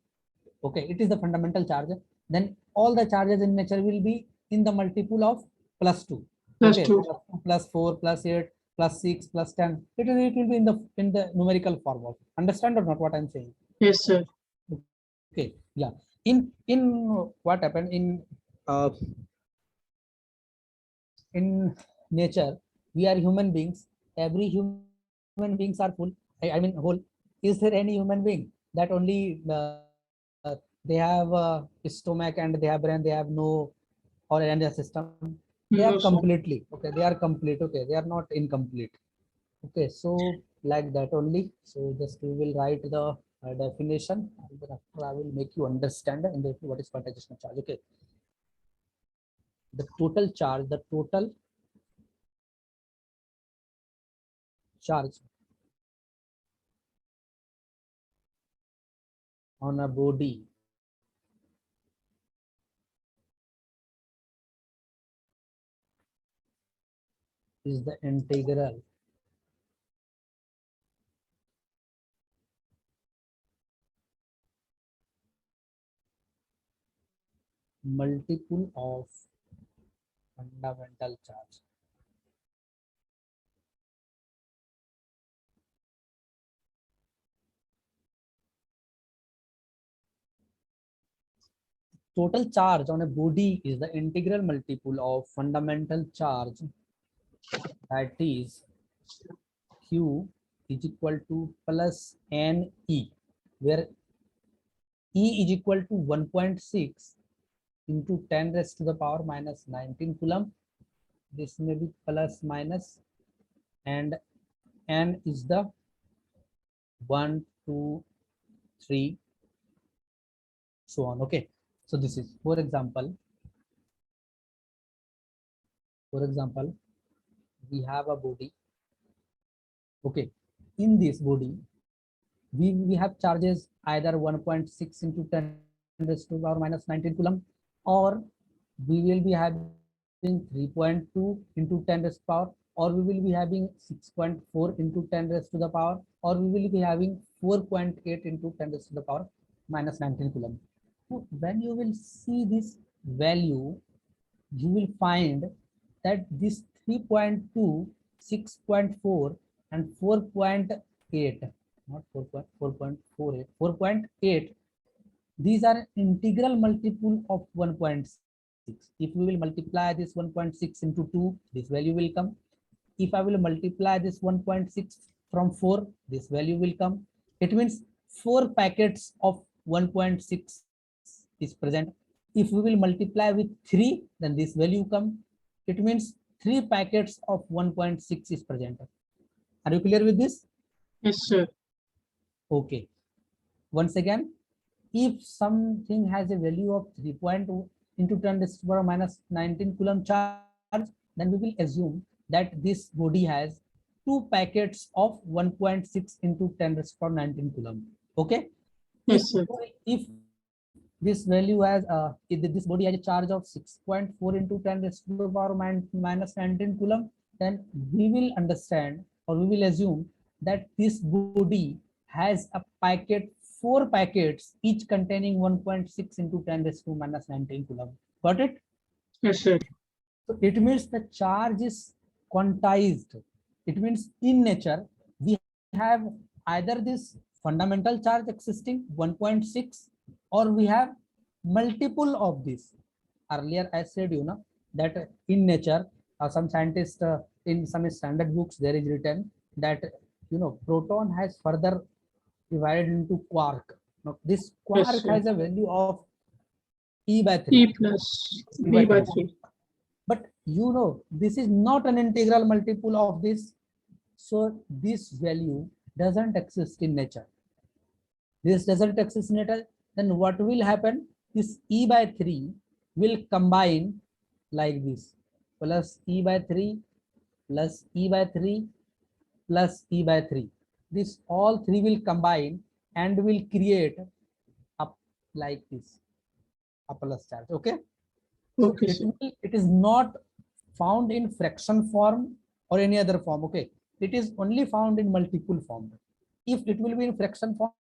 Okay, it is the fundamental charge, then all the charges in nature will be in the multiple of plus 2. Plus Okay, 2. plus 2 plus 4 plus 8 plus 6 plus 10, it will be in the numerical form of, understand or not what I'm saying? Yes, sir. Okay, yeah, in what happened uh, in nature, we are human beings, every human beings are full, I mean whole. Is there any human being that only they have stomach and they have brain, they have no, or any other system? They are No, completely sir. okay, they are complete, okay, they are not incomplete. Okay, so like that only. So just we will write the definition, and then after I will make you understand in the what is quantization charge. Okay, the total charge, the total charge on a body is the integral multiple of fundamental charge. Total charge on a body is the integral multiple of fundamental charge, that is Q is equal to plus NE, where E is equal to 1.6 into 10 raised to the power minus 19 coulomb. This may be plus minus, and N is the 1, 2, 3, so on. Okay, so this is, for example, we have a body. Okay, in this body we have charges either 1.6 into 10 raised to the power minus 19 coulomb, or we will be having 3.2 into 10 raised to the power, or we will be having 6.4 into 10 raised to the power, or we will be having 4.8 into 10 raised to the power minus 19 coulomb. So when you will see this value, you will find that this 3.2, 6.4 and 4.8 not 4.48, 4.8. These are integral multiple of 1.6. If we will multiply this 1.6 into 2, this value will come. If I will multiply this 1.6 from 4, this value will come. It means 4 packets of 1.6 is present. If we will multiply with 3, then this value come. It means 3 packets of 1.6 is present. Are you clear with this? Yes, sir. Okay. Once again, if something has a value of 3.2 into 10 raised to the power minus 19 coulomb charge, then we will assume that this body has 2 packets of 1.6 into 10 raised to the power 19 coulomb. Okay. Yes, sir. If this value has if this body has a charge of 6.4 into 10 raised to the power minus 19 coulomb, then we will understand, or we will assume that this body has a packet, 4 packets, each containing 1.6 into 10 raised to minus 19 coulomb. Got it? Yes, sir. So it means the charge is quantized. It means in nature, we have either this fundamental charge existing 1.6, or we have multiple of this. Earlier I said that in nature, some scientists in some standard books there is written that proton has further divided into quark. Now this Yes, quark sir. has a value of E by 3. E plus E B by by 3. 3. But this is not an integral multiple of this. So this value doesn't exist in nature. This doesn't exist in nature. Then what will happen? This E by 3 will combine like this. Plus E by 3 plus E by 3 plus E by 3. This all 3 will combine and will create up like this, a plus charge. Okay. So Okay, sir. it is not found in fraction form or any other form. Okay. It is only found in multiple form. If it will be in fraction form,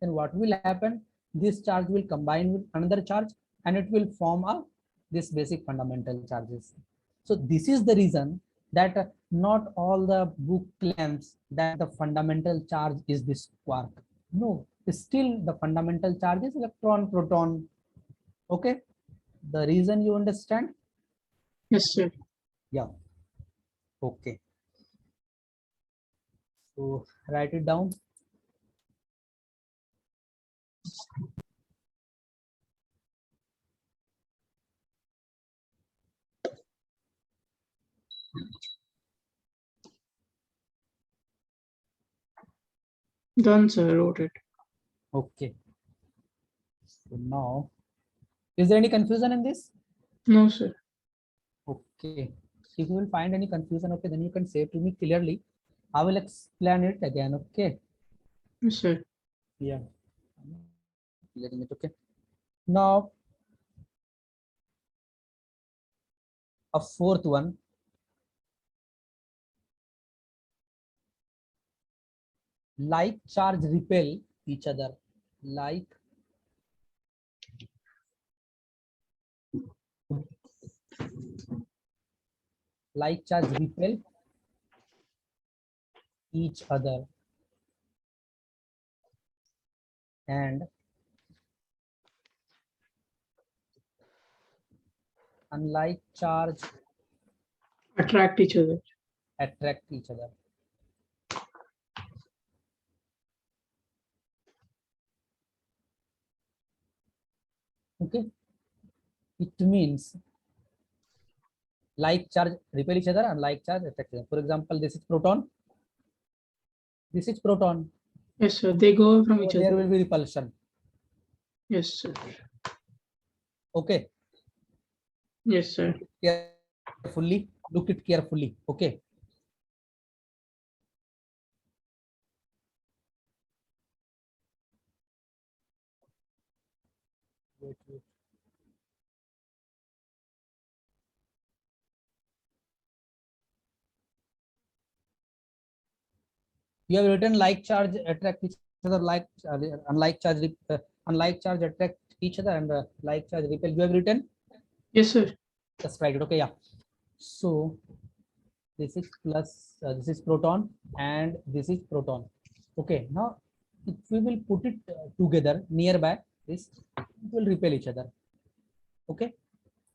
then what will happen? This charge will combine with another charge and it will form this basic fundamental charges. So this is the reason that not all the book claims that the fundamental charge is this quark. No, still the fundamental charge is electron, proton. Okay. The reason you understand? Yes, sir. Yeah. Okay. So write it down. Done, sir. Wrote it. Okay. So now, is there any confusion in this? No, sir. Okay. If you will find any confusion, okay, then you can say to me clearly. I will explain it again. Okay. Yes, sir. Yeah. Letting it. Okay. Now, a fourth one. Like charge repel each other. Like charge repel each other, and unlike charge Attract each other. attract each other. Okay. It means like charge repel each other and like charge attract each other. For example, this is proton. This is proton. Yes, sir. They go away from So each there other. will be repulsion. Yes, sir. Okay. Yes, sir. Carefully. Look it carefully. Okay. Wait. You have written like charge attract each other, like unlike charge attract each other, and like charge repel. You have written. Yes, sir. Just write it. Okay. Yeah. So this is plus. This is proton, and this is proton. Okay, now if we will put it together nearby, this it will repel each other. Okay.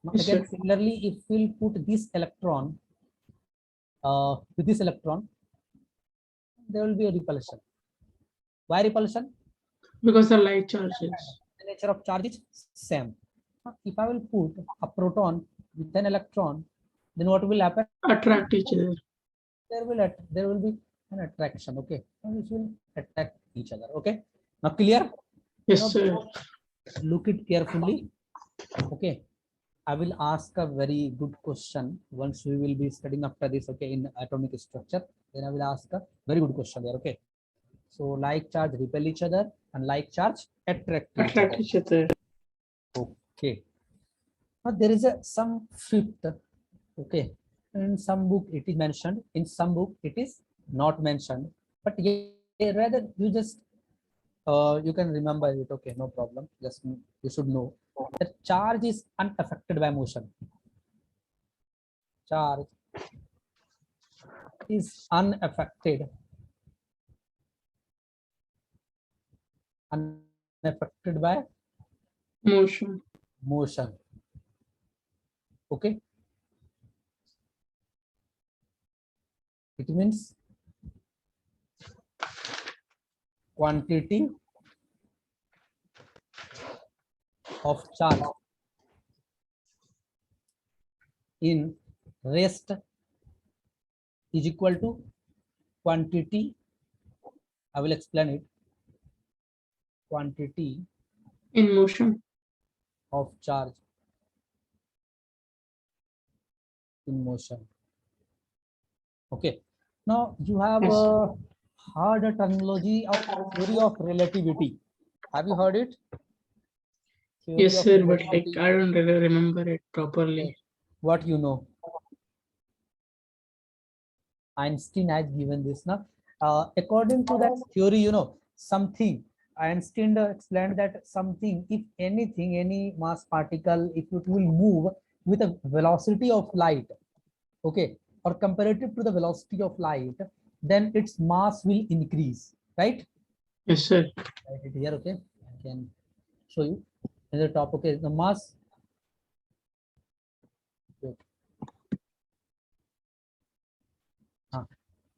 Now Yes, again, sir. similarly, if we'll put this electron with this electron, there will be a repulsion. Why repulsion? Because the light charges The nature of charge is same. Now, if I will put a proton with an electron, then what will happen? attract each other. There will be an attraction. Okay, and it will attract each other. Okay, now clear. Yes, Now sir. look it carefully. Okay, I will ask a very good question once we will be studying after this. Okay, in atomic structure, then I will ask a very good question there. Okay, so like charge repel each other and like charge attract each other. Attract each other. Okay, now there is a some fifth. Okay, in some book it is mentioned, in some book it is not mentioned, but yeah, rather you just you can remember it. Okay, no problem. Just you should know that charge is unaffected by motion. Charge is unaffected by Motion. motion. Okay, it means quantity of charge in rest is equal to quantity, I will explain it, quantity In motion. of charge in motion. Okay, now you have Yes. heard a terminology of theory of relativity. Have you heard it? Theory Yes, of sir. But like relativity. I don't really remember it properly. Okay. What you know? Einstein has given this now. According to that theory, something Einstein explained that something, if anything, any mass particle, if it will move with a velocity of light, okay, or comparative to the velocity of light, then its mass will increase, right? Yes, sir. Write it here, okay. I can show you in the top. Okay, the mass. Okay.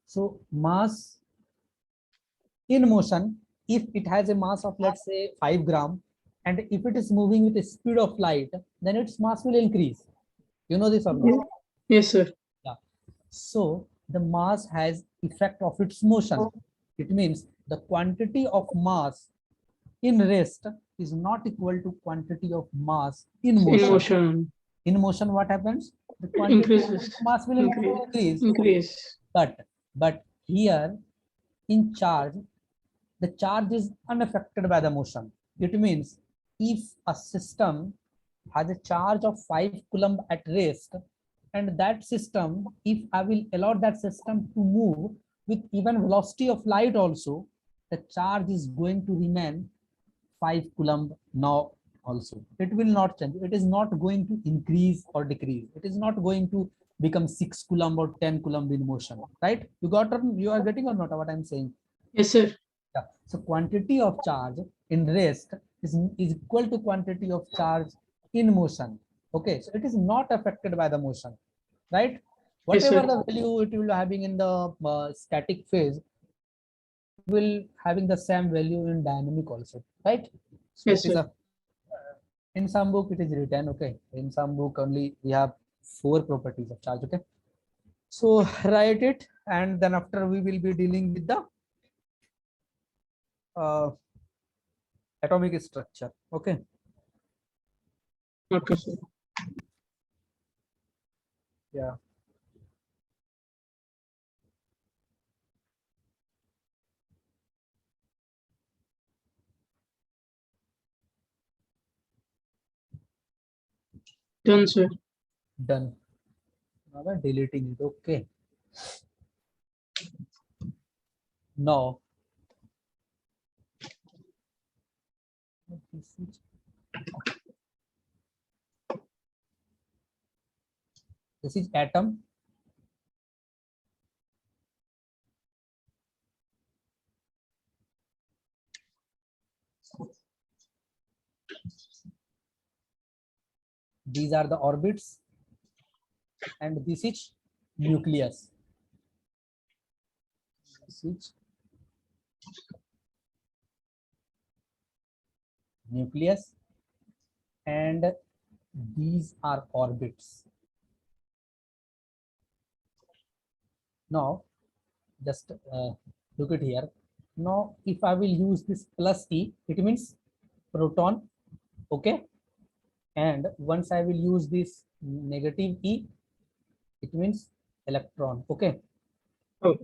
So mass in motion, if it has a mass of let's say 5 gram, and if it is moving with the speed of light, then its mass will increase. You know this or not? Yes, sir. Yeah. So the mass has effect of its motion. It means the quantity of mass in rest is not equal to quantity of mass in In motion. motion. In motion, what happens? The It quantity of increases. mass will Increase. increase. Increase. But here in charge, the charge is unaffected by the motion. It means if a system has a charge of 5 coulomb at rest, and that system, if I will allow that system to move with even velocity of light also, the charge is going to remain 5 coulomb now also. It will not change. It is not going to increase or decrease. It is not going to become 6 coulomb or 10 coulomb in motion, right? You are getting or not what I'm saying? Yes, sir. Yeah. So quantity of charge in rest is equal to quantity of charge in motion. Okay, so it is not affected by the motion, right? Yes, Whatever sir. the value it will having in the static phase, it will having the same value in dynamic also, right? So it Yes, is sir. a in some book it is written. Okay, in some book only we have 4 properties of charge. Okay, so write it, and then after we will be dealing with the uh, atomic structure. Okay. Okay, sir. Yeah. Done, sir. Done. Now I'm deleting it. Okay. Now this is atom. These are the orbits, and this is nucleus. This is nucleus, and these are orbits. Now, just look at here. Now, if I will use this plus E, it means proton, okay? And once I will use this negative E, it means electron, okay? Oh,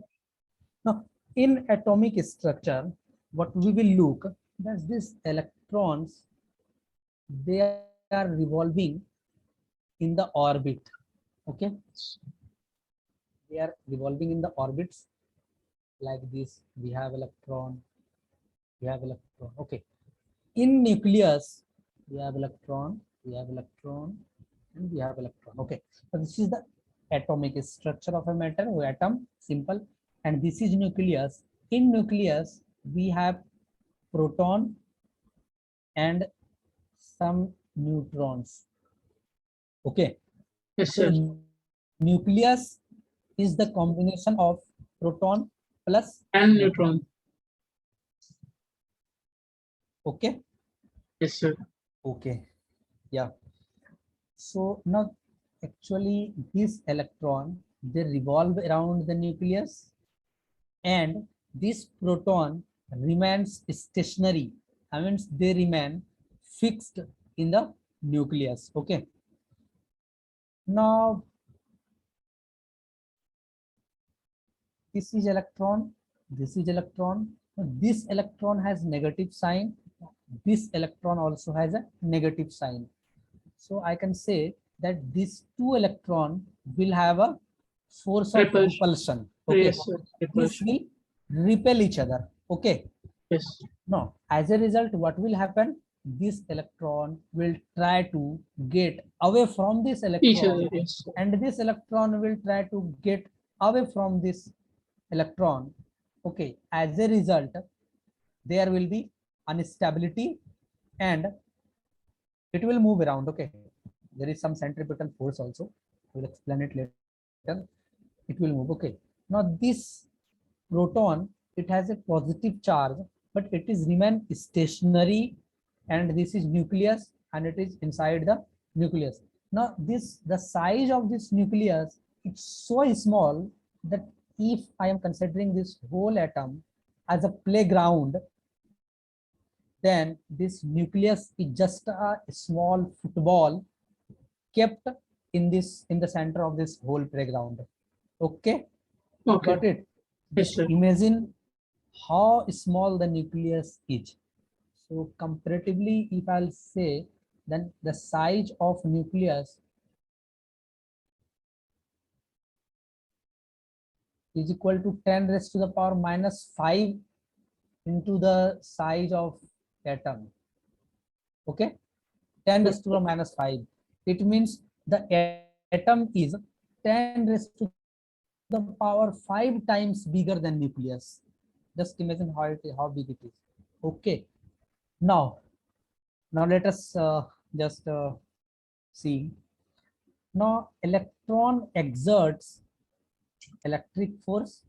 Now, in atomic structure, what we will look, that these electrons, they are revolving in the orbit, okay? They are revolving in the orbits like this. We have electron, okay. In nucleus, we have electron, and we have electron, okay. So this is the atomic structure of a matter, or atom, simple. And this is nucleus. In nucleus, we have proton and some neutrons, okay. yes, So sir. nucleus is the combination of proton plus And neutron, neutron. okay. Yes, sir. Okay, yeah. So now actually this electron, they revolve around the nucleus, and this proton remains stationary. I mean, they remain fixed in the nucleus, okay. Now this is electron, this is electron. This electron has negative sign, this electron also has a negative sign. So I can say that these two electron will have a force of Repulsion. repulsion, okay. Yes, sir. This Repulsion. will repel each other, okay. Yes. Now, as a result, what will happen? This electron will try to get away from this Each electron, other. Yes. and this electron will try to get away from this electron, okay. As a result, there will be instability, and it will move around, okay. There is some centripetal force also, we will explain it later. It will move, okay. Now this proton, it has a positive charge, but it is remain stationary, and this is nucleus, and it is inside the nucleus. Now this, the size of this nucleus, it's so small that if I am considering this whole atom as a playground, then this nucleus is just a small football kept in the center of this whole playground, okay. Okay. Got it? Yes, Just sir. imagine how small the nucleus is. So comparatively, if I'll say, then the size of nucleus is equal to 10 raised to the power minus 5 into the size of atom, okay. 10 raised to the minus 5. It means the atom is 10 raised to the power 5 times bigger than nucleus. Just imagine how it, how big it is, okay. Now, let us just see. Now electron exerts electric force,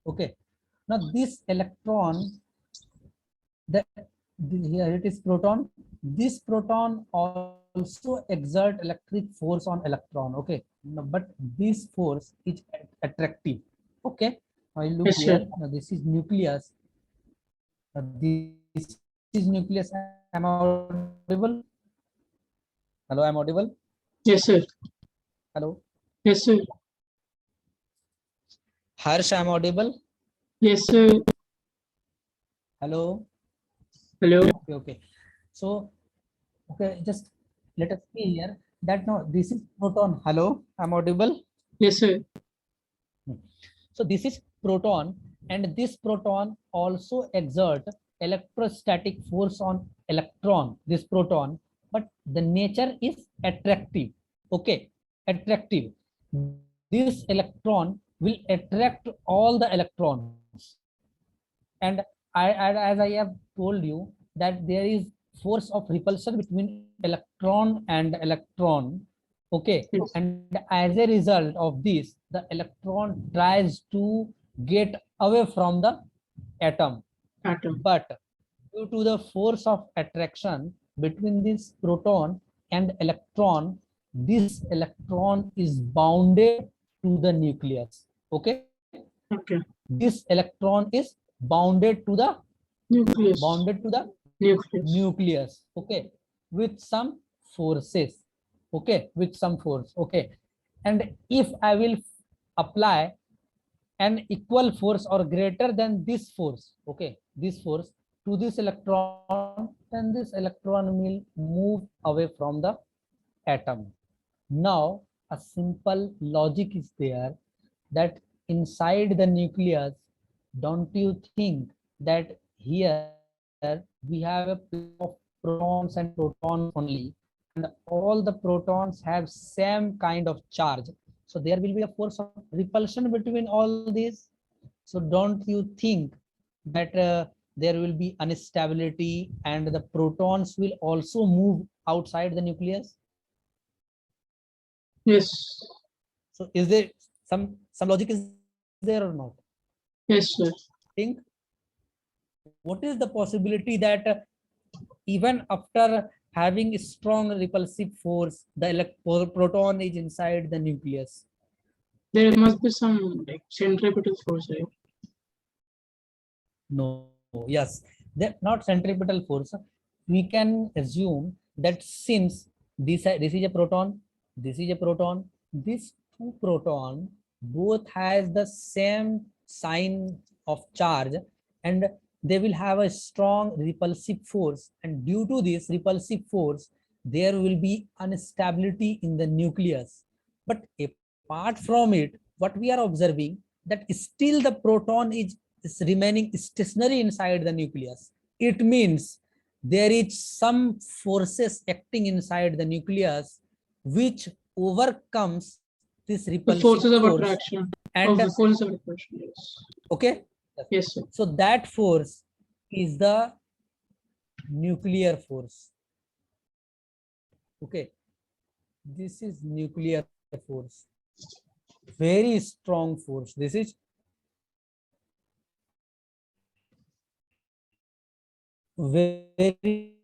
okay. Now this electron, here it is proton, this proton also exert electric force on electron, okay. Now, but this force is attractive, okay. Now you look Yes, here, sir. now this is nucleus, this is nucleus. Am I audible? Hello, I'm audible. Yes, sir. Hello, Yes, sir. Harsh, I'm audible. Yes, sir. Hello. Hello. Okay, okay. So, okay, just let us see here that now this is proton. Hello, I'm audible. Yes, sir. So this is proton, and this proton also exert electrostatic force on electron, this proton, but the nature is attractive, okay, attractive. This electron will attract all the electrons, and as I have told you that there is force of repulsion between electron and electron. Okay, Yes. and as a result of this, the electron tries to get away from the atom, Atom. but due to the force of attraction between this proton and electron, this electron is bounded to the nucleus. Okay, Okay. this electron is bounded to the Nucleus. Nucleus. nucleus. Okay, with some forces. Okay, with some force. Okay, and if I will apply an equal force or greater than this force, okay, this force to this electron, then this electron will move away from the atom. Now a simple logic is there, that inside the nucleus, don't you think that here we have a plane of protons and protons only, and all the protons have same kind of charge, so there will be a force of repulsion between all these. So don't you think that there will be instability and the protons will also move outside the nucleus? Yes. So is there some logic is there or not? Yes, sir. Think what is the possibility that even after having a strong repulsive force, the proton is inside the nucleus? There must be some like centripetal force, right? No, yes, that not centripetal force. We can assume that since this is a proton, this is a proton, these two proton both has the same sign of charge, and they will have a strong repulsive force, and due to this repulsive force there will be instability in the nucleus. But apart from it, what we are observing, that still the proton is remaining stationary inside the nucleus. It means there is some forces acting inside the nucleus which overcomes this The repulsive forces of force. attraction. And Of the forces of attraction, yes. okay, Yes, sir. so that force is the nuclear force. Okay, this is nuclear force, very strong force. This is very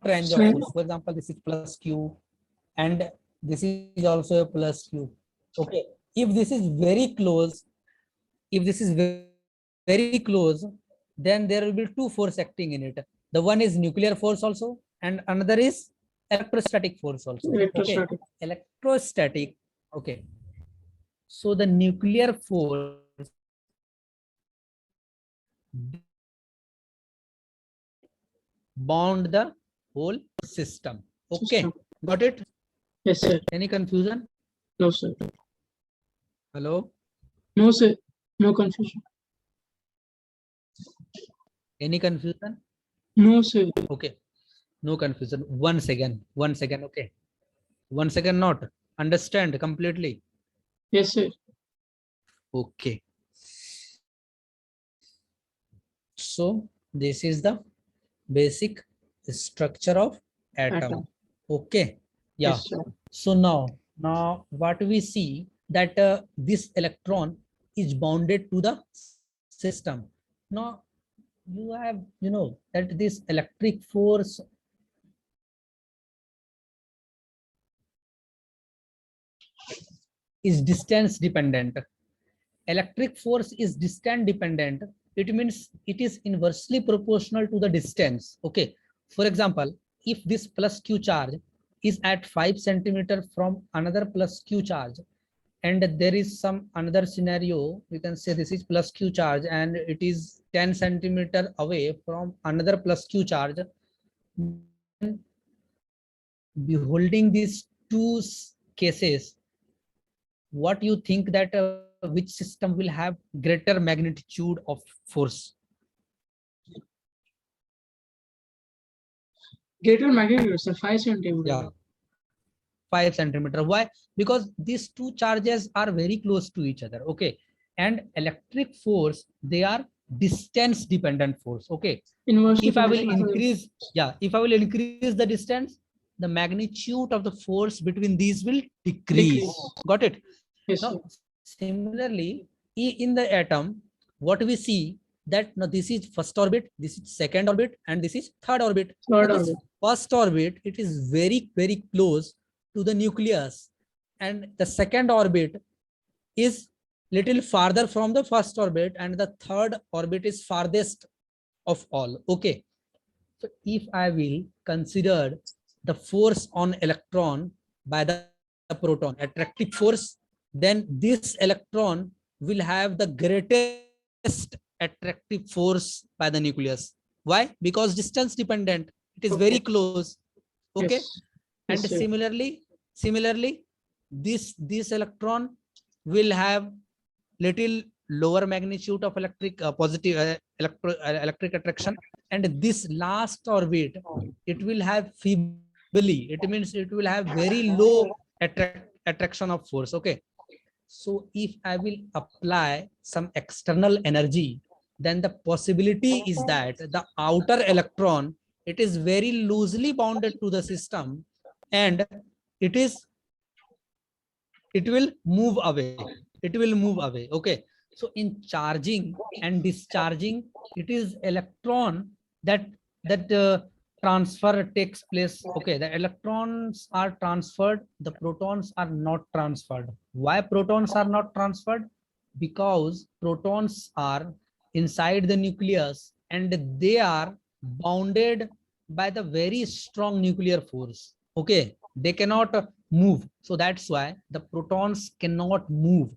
range of So, force. For example, this is plus q and this is also a plus q. Okay, if this is very close, if this is very close, then there will be two force acting in it. The one is nuclear force also, and another is electrostatic force also. Okay, electrostatic. electrostatic. Okay, so the nuclear force bound the whole system. Okay, System. got it? Yes, sir. Any confusion? No, sir. Hello? No, sir. No confusion. Any confusion? No, sir. Okay, no confusion. 1 second, 1 second. Okay, 1 second. Not understand completely. Yes, sir. Okay, so this is the basic structure of atom. Atom. Okay, yeah. Yes, sir. So now what we see, that this electron is bounded to the system. Now you have, that this electric force is distance dependent. Electric force is distance dependent. It means it is inversely proportional to the distance. Okay, for example, if this plus q charge is at 5 centimeter from another plus q charge, and there is some another scenario, we can say this is plus q charge and it is 10 centimeter away from another plus q charge, then beholding these two cases, what you think that which system will have greater magnitude of force? Greater magnitude, sir. 5 centimeter. Yeah, 5 centimeter. Why? Because these two charges are very close to each other. Okay, and electric force, they are distance dependent force. Okay, Inversely if I will proportional. increase, yeah, if I will increase the distance, the magnitude of the force between these will decrease. Decrease. Got it? Yes, Now sir. similarly, in the atom, what we see that now this is first orbit, this is second orbit, and this is third orbit. Now Third this orbit. first orbit, it is very close to the nucleus, and the second orbit is little farther from the first orbit, and the third orbit is farthest of all. Okay, so if I will consider the force on electron by the proton, attractive force, then this electron will have the greatest attractive force by the nucleus. Why? Because distance dependent. It is very Okay. close. Okay. Yes. And Yes, sir. similarly, this electron will have little lower magnitude of electric positive electric attraction, and this last orbit, it will have feebly, it means it will have very low attraction of force. Okay, so if I will apply some external energy, then the possibility is that the outer electron, it is very loosely bounded to the system, and it is it will move away, it will move away. Okay, so in charging and discharging, it is electron that transfer takes place. Okay, the electrons are transferred, the protons are not transferred. Why protons are not transferred? Because protons are inside the nucleus, and they are bounded by the very strong nuclear force. Okay, they cannot move, so that's why the protons cannot move.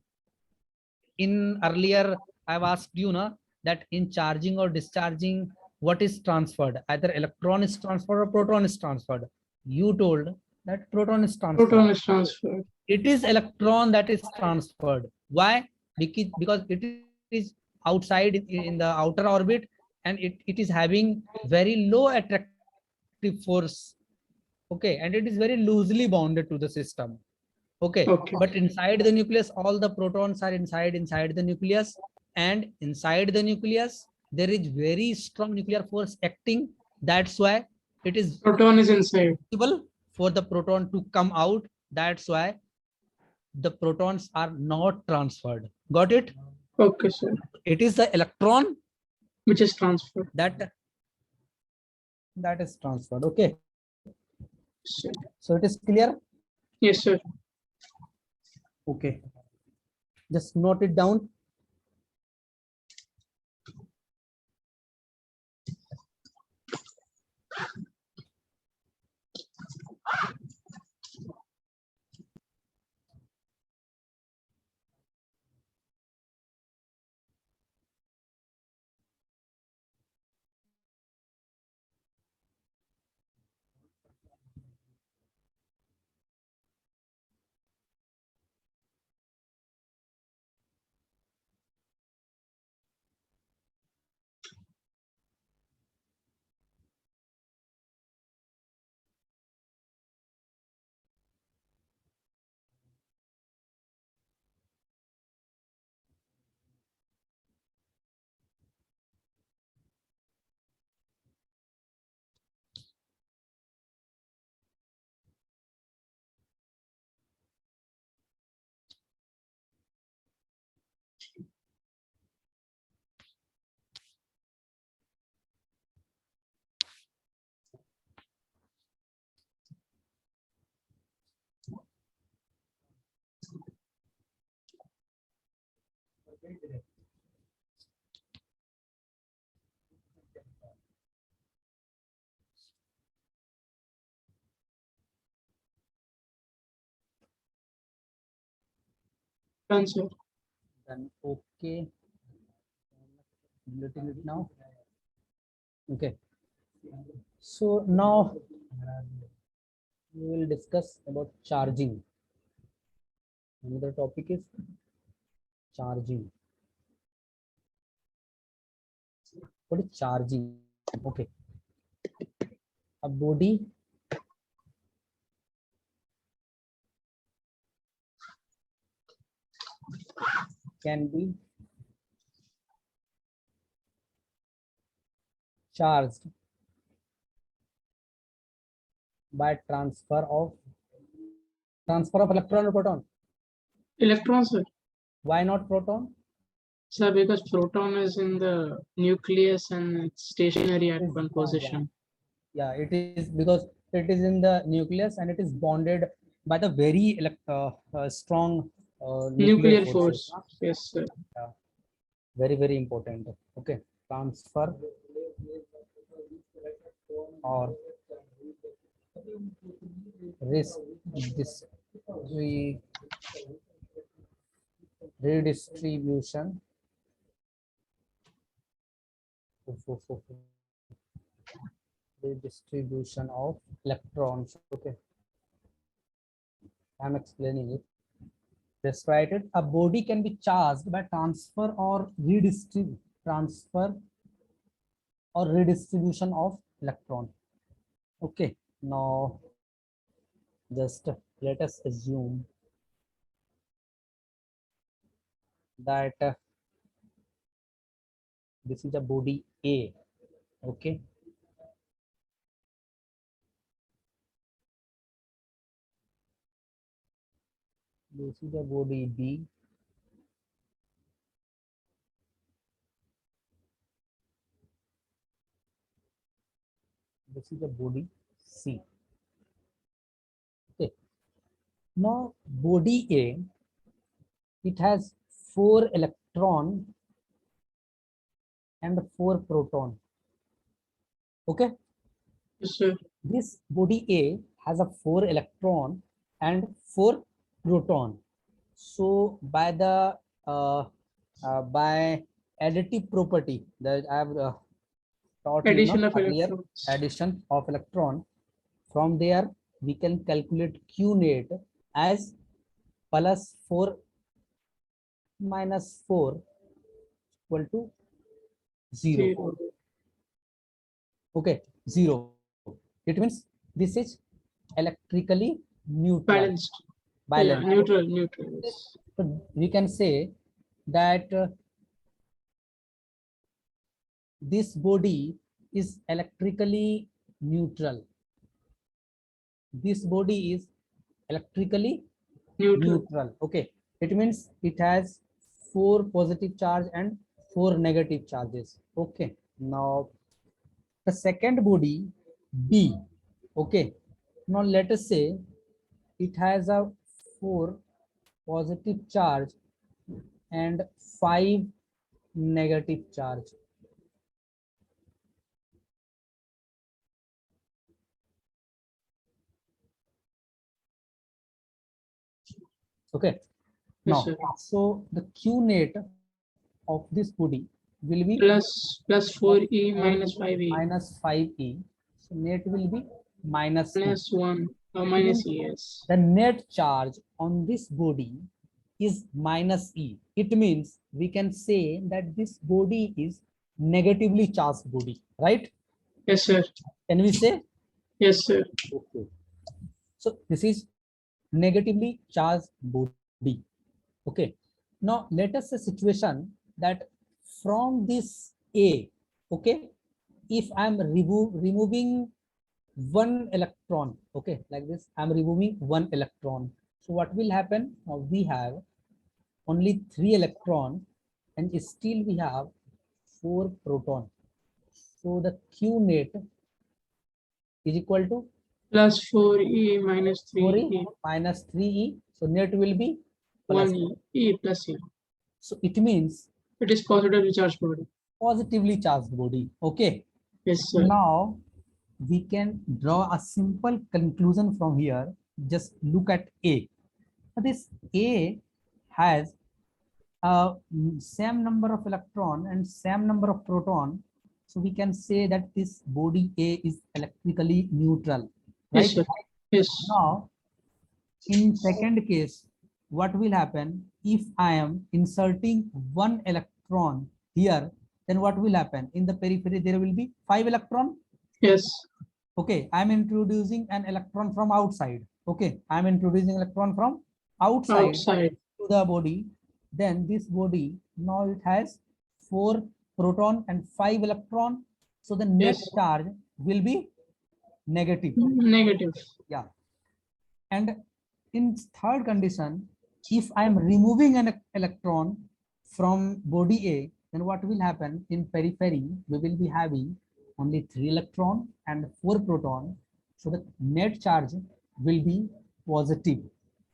In earlier I've asked you na, that in charging or discharging, what is transferred? Either electron is transferred or proton is transferred. You told that proton is transferred. Proton is transferred. It is electron that is transferred. Why? Because it is outside in the outer orbit, and it is having very low attractive force. Okay, and it is very loosely bounded to the system. Okay, but Okay. inside the nucleus, all the protons are inside the nucleus, and inside the nucleus there is very strong nuclear force acting. That's why it is Proton is inside. impossible for the proton to come out. That's why the protons are not transferred. Got it? Okay, sir. It is the electron Which is transferred. that is transferred. Okay, Sir. so it is clear. Yes, sir. Okay, just note it down. Done, sir. Then okay, letting it now. Okay, so now we will discuss about charging. Another topic is charging. What is charging? Okay, a body can be charged by transfer of electron or proton? Electrons, sir. Why not proton? Sir, because proton is in the nucleus and it's stationary at one Yeah, position. yeah, it is because it is in the nucleus and it is bonded by the very strong nuclear Nuclear forces. force. Yes, sir. Yeah, very, very important. Okay, transfer or risk redistribution redistribution of electrons. Okay, I'm explaining it. Just write it. A body can be charged by transfer or redistribution of electron. Okay, now just let us assume that this is a body A. Okay, this is a body B. This is a body C. Okay, now body A, it has 4 electron and 4 proton. Okay, Yes, sir. this body A has a 4 electron and 4 proton. So by the by additive property that I have taught you Addition of earlier, electrons. addition of electron, from there we can calculate Q net as plus 4 minus 4 equal to 0. Zero. Okay, 0. It means this is electrically neutral, Balanced. Yeah, balanced. neutral, neutral. Yes. So we can say that this body is electrically neutral. This body is electrically Neutral. neutral. Okay, it means it has 4 positive charge and 4 negative charges. Okay, now the second body B. Okay, now let us say it has a 4 positive charge and 5 negative charge. Okay, Yes, now sir. so the Q net of this body will be Plus 4e 4 minus 5e. minus 5e. So net will be minus e. Minus 1 or It minus means e, yes. the net charge on this body is minus e. It means we can say that this body is negatively charged body, right? Yes, sir. Can we say? Yes, sir. Okay. So this is negatively charged body. Okay. Now let us say situation that from this A, okay, if I'm removing one electron, okay, like this, I'm removing one electron. So what will happen? Now we have only 3 electron and still we have 4 proton. So the Q net is equal to Plus 4e minus 4e 3e. minus 3e. So net will be plus 1e. E plus e. So it means It is positively charged body. positively charged body. Okay. Yes, sir. Now we can draw a simple conclusion from here. Just look at A. This A has a same number of electron and same number of proton. So we can say that this body A is electrically neutral, Yes, right? sir. Yes. Now, in second case, what will happen if I am inserting one electron here? Then what will happen? In the periphery, there will be 5 electron. Yes. Okay, I'm introducing an electron from outside. Okay, I'm introducing electron from outside Outside. to the body. Then this body now it has 4 proton and 5 electron. So the net Yes. charge will be negative. Negative. Yeah. And in third condition, if I am removing an electron from body A, then what will happen in periphery? We will be having only 3 electron and 4 proton. So the net charge will be positive.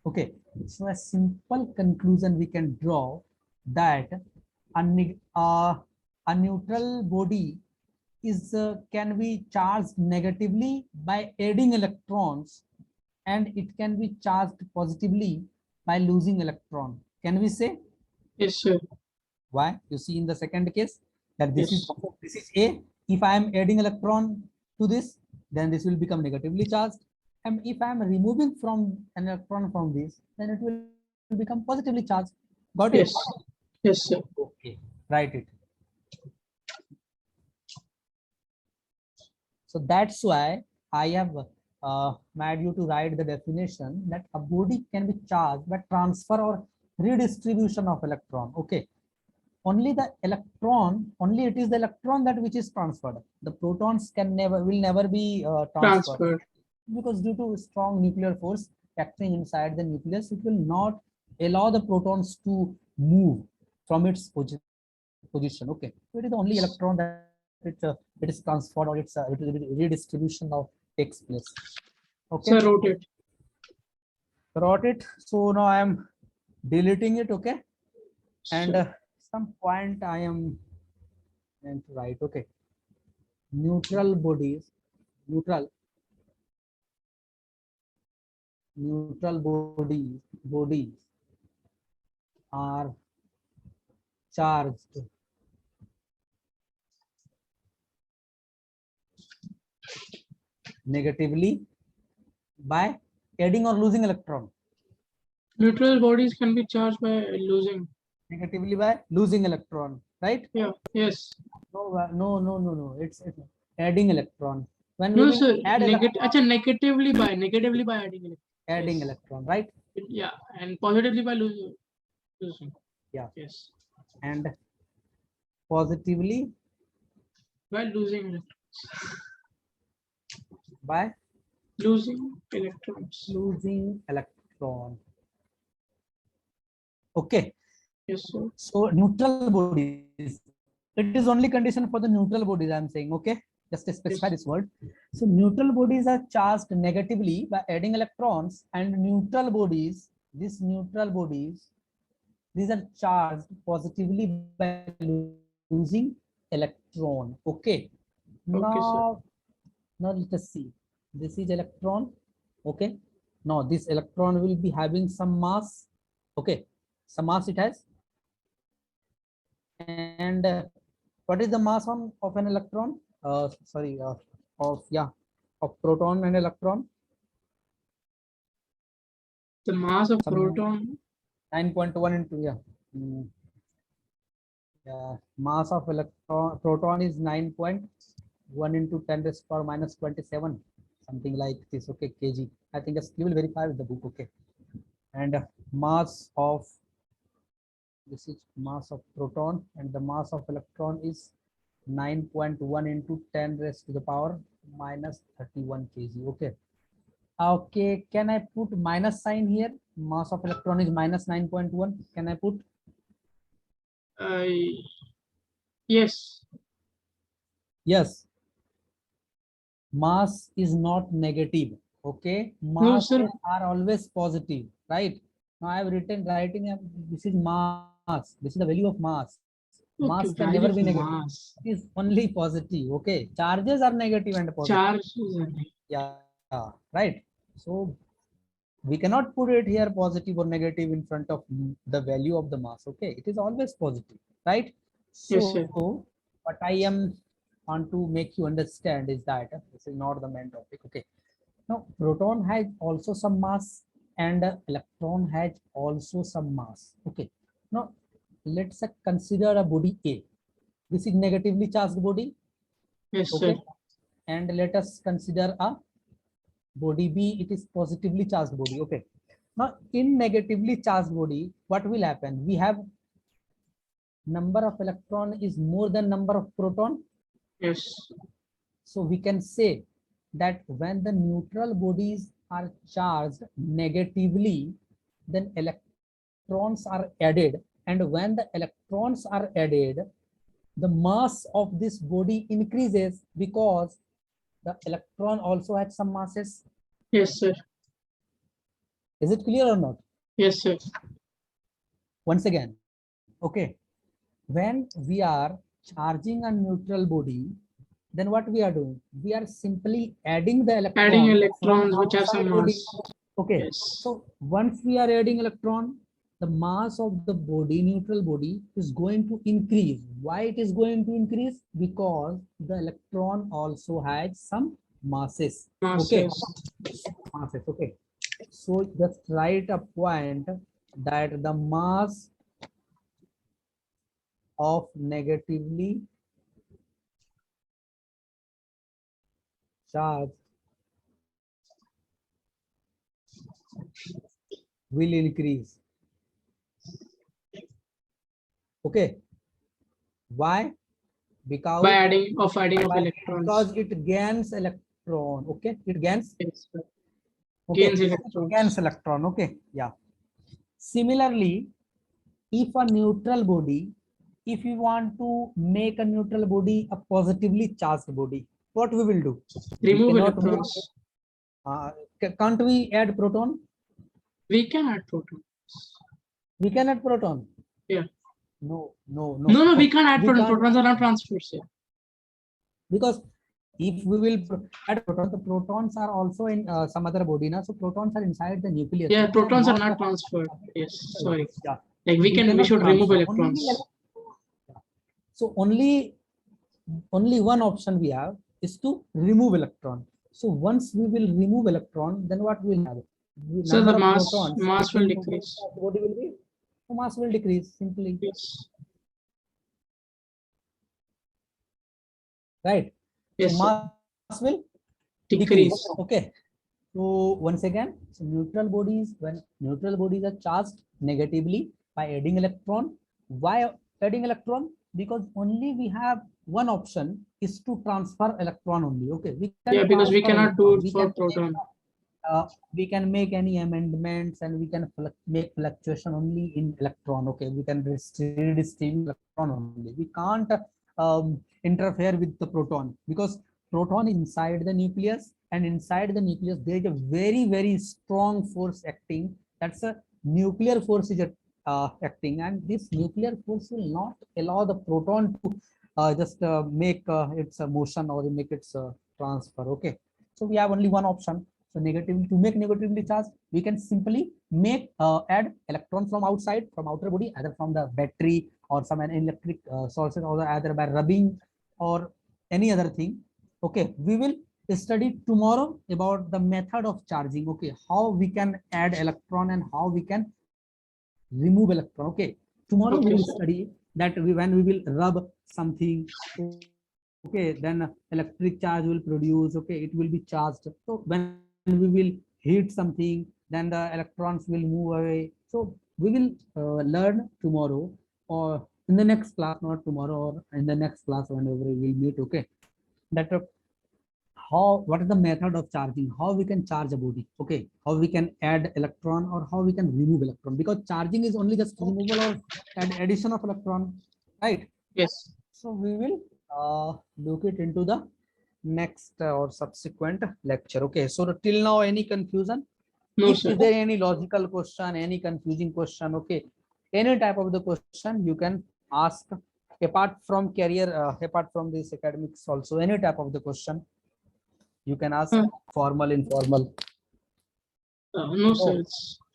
Okay. So a simple conclusion we can draw that a neutral body is can be charged negatively by adding electrons, and it can be charged positively by losing electron. Can we say Yes, sir. why? You see in the second case that this Yes. is A. If I am adding electron to this, then this will become negatively charged. And if I am removing from an electron from this, then it will become positively charged. Got it? Yes. Yes, sir. Okay. Write it. So that's why I have made you to write the definition that a body can be charged by transfer or redistribution of electron. Okay. Only the electron, only it is the electron that which is transferred. The protons will never be transferred, Transfer. because due to strong nuclear force acting inside the nucleus, it will not allow the protons to move from its position. Okay. So it is the only electron that it is transferred, or it's redistribution of takes place. Okay. Sir wrote it. Wrote it. So now I am deleting it. Okay. And Sir. some point I am going to write. Okay. Neutral bodies, neutral bodies are charged negatively by adding or losing electron. Neutral bodies can be charged by losing. Negatively by losing electron, right? Yeah. Yes. No. It's adding electron. When we No, will sir. add Negative. electron, Negatively by adding electron. adding Yes. electron, right? Yeah. And positively by losing. Yeah. Yes. And positively By losing electrons. by Losing electrons. losing electron. Okay. Yes, sir. So neutral bodies, it is only condition for the neutral bodies I'm saying. Okay, just to specify Yes. this word. So neutral bodies are charged negatively by adding electrons, and neutral bodies, these are charged positively by losing electron. Okay. Okay, Now, sir. now let us see. This is electron. Okay. Now this electron will be having some mass. Okay. Some mass it has. And what is the mass of an electron? Sorry, of proton and electron. The mass of Some proton. 9.1 into Mm, yeah, mass of electron proton is 9.1 into 10 raised to power minus 27, something like this. Okay, kg. I think you will verify with the book. Okay, and mass of this is mass of proton, and the mass of electron is 9.1 into 10 raised to the power minus 31 kg. Okay. Okay, can I put minus sign here? Mass of electron is minus 9.1. Can I put? Yes. Yes. Mass is not negative. Okay. No, sir. Masses are always positive, right? Now I have writing this is mass. This is the value of mass. Mass can Okay. never be Value of negative. mass. It is only positive. Okay. Charges are negative and positive. Charges. Yeah, right. So we cannot put it here positive or negative in front of the value of the mass. Okay, it is always positive, right? Yes, sir. So what I am want to make you understand is that this is not the main topic. Okay, now proton has also some mass, and electron has also some mass. Okay, now let's consider a body A. This is negatively charged body. Yes, sir. Okay, and let us consider a body B. It is positively charged body. Okay, now in negatively charged body, what will happen? We have number of electron is more than number of proton. Yes. So we can say that when the neutral bodies are charged negatively, then electrons are added. And when the electrons are added, the mass of this body increases because the electron also has some masses. Yes, sir. Is it clear or not? Yes, sir. Once again, okay, when we are charging a neutral body, then what we are doing? We are simply adding the Adding electron from electrons which have some outside body. mass. Okay, Yes. so once we are adding electron, the mass of the body, neutral body, is going to increase. Why it is going to increase? Because the electron also has some masses. Okay, Masses. masses. Okay, so just write a point that the mass of negatively charged will increase. Okay, why? By Because adding of electrons. it gains electron. Okay, it gains. Yes, sir. Okay, Gains it gains electrons. electron. Okay, yeah. Similarly, if a neutral body, if you want to make a neutral body a positively charged body, what we will do? We Remove cannot move. electrons. Can't we add proton? We can add protons. We can add proton. Yeah. No, no, No, no. no, we can't add We protons. can't, Protons are not transfers. Yeah. because if we will add protons, the protons are also in some other body now. So protons are inside the nucleus. Yeah, We protons are cannot not transferred. Yes, sorry. yeah. Like We we cannot should remove transfer electrons. so only one option we have is to remove electron. So once we will remove electron, then what we'll have? The So number the of protons mass will getting into decrease. the body will be, the mass will decrease simply, Yes. right? So Yes, sir. mass will decrease. Decrease. Okay. So once again, so neutral bodies, when neutral bodies are charged negatively by adding electron. Why adding electron? Because only we have one option is to transfer electron only. Okay, we can Yeah, because we transfer cannot do electron. it for proton. We can make any amendments and we can make fluctuation only in electron. Okay, we can redistribute electron only. We can't interfere with the proton, because proton is inside the nucleus, and inside the nucleus there is a very strong force acting. That's a nuclear force is acting, and this nuclear force will not allow the proton to just make its motion or make its transfer. Okay, so we have only one option. So negatively, to make negatively charged, we can simply make add electron from outside, from outer body, either from the battery or some electric sources, or either by rubbing or any other thing. Okay, we will study tomorrow about the method of charging. Okay, how we can add electron and how we can remove electron. Okay, tomorrow we will Okay, sir. study that when we will rub something. Okay, then electric charge will produce. Okay, it will be charged. So when we will heat something, then the electrons will move away. So we will learn tomorrow, or in the next class, not tomorrow, or in the next class whenever we will meet. Okay, that how, what is the method of charging, how we can charge a body. Okay, how we can add electron or how we can remove electron, because charging is only just removal or addition of electron, right? Yes. So we will look it into the next or subsequent lecture. Okay, so till now any confusion? No, If sir. is there any logical question, any confusing question? Okay, any type of the question you can ask, apart from career, apart from this academics also, any type of the question you can ask, formal, informal. No, sir.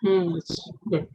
It's good.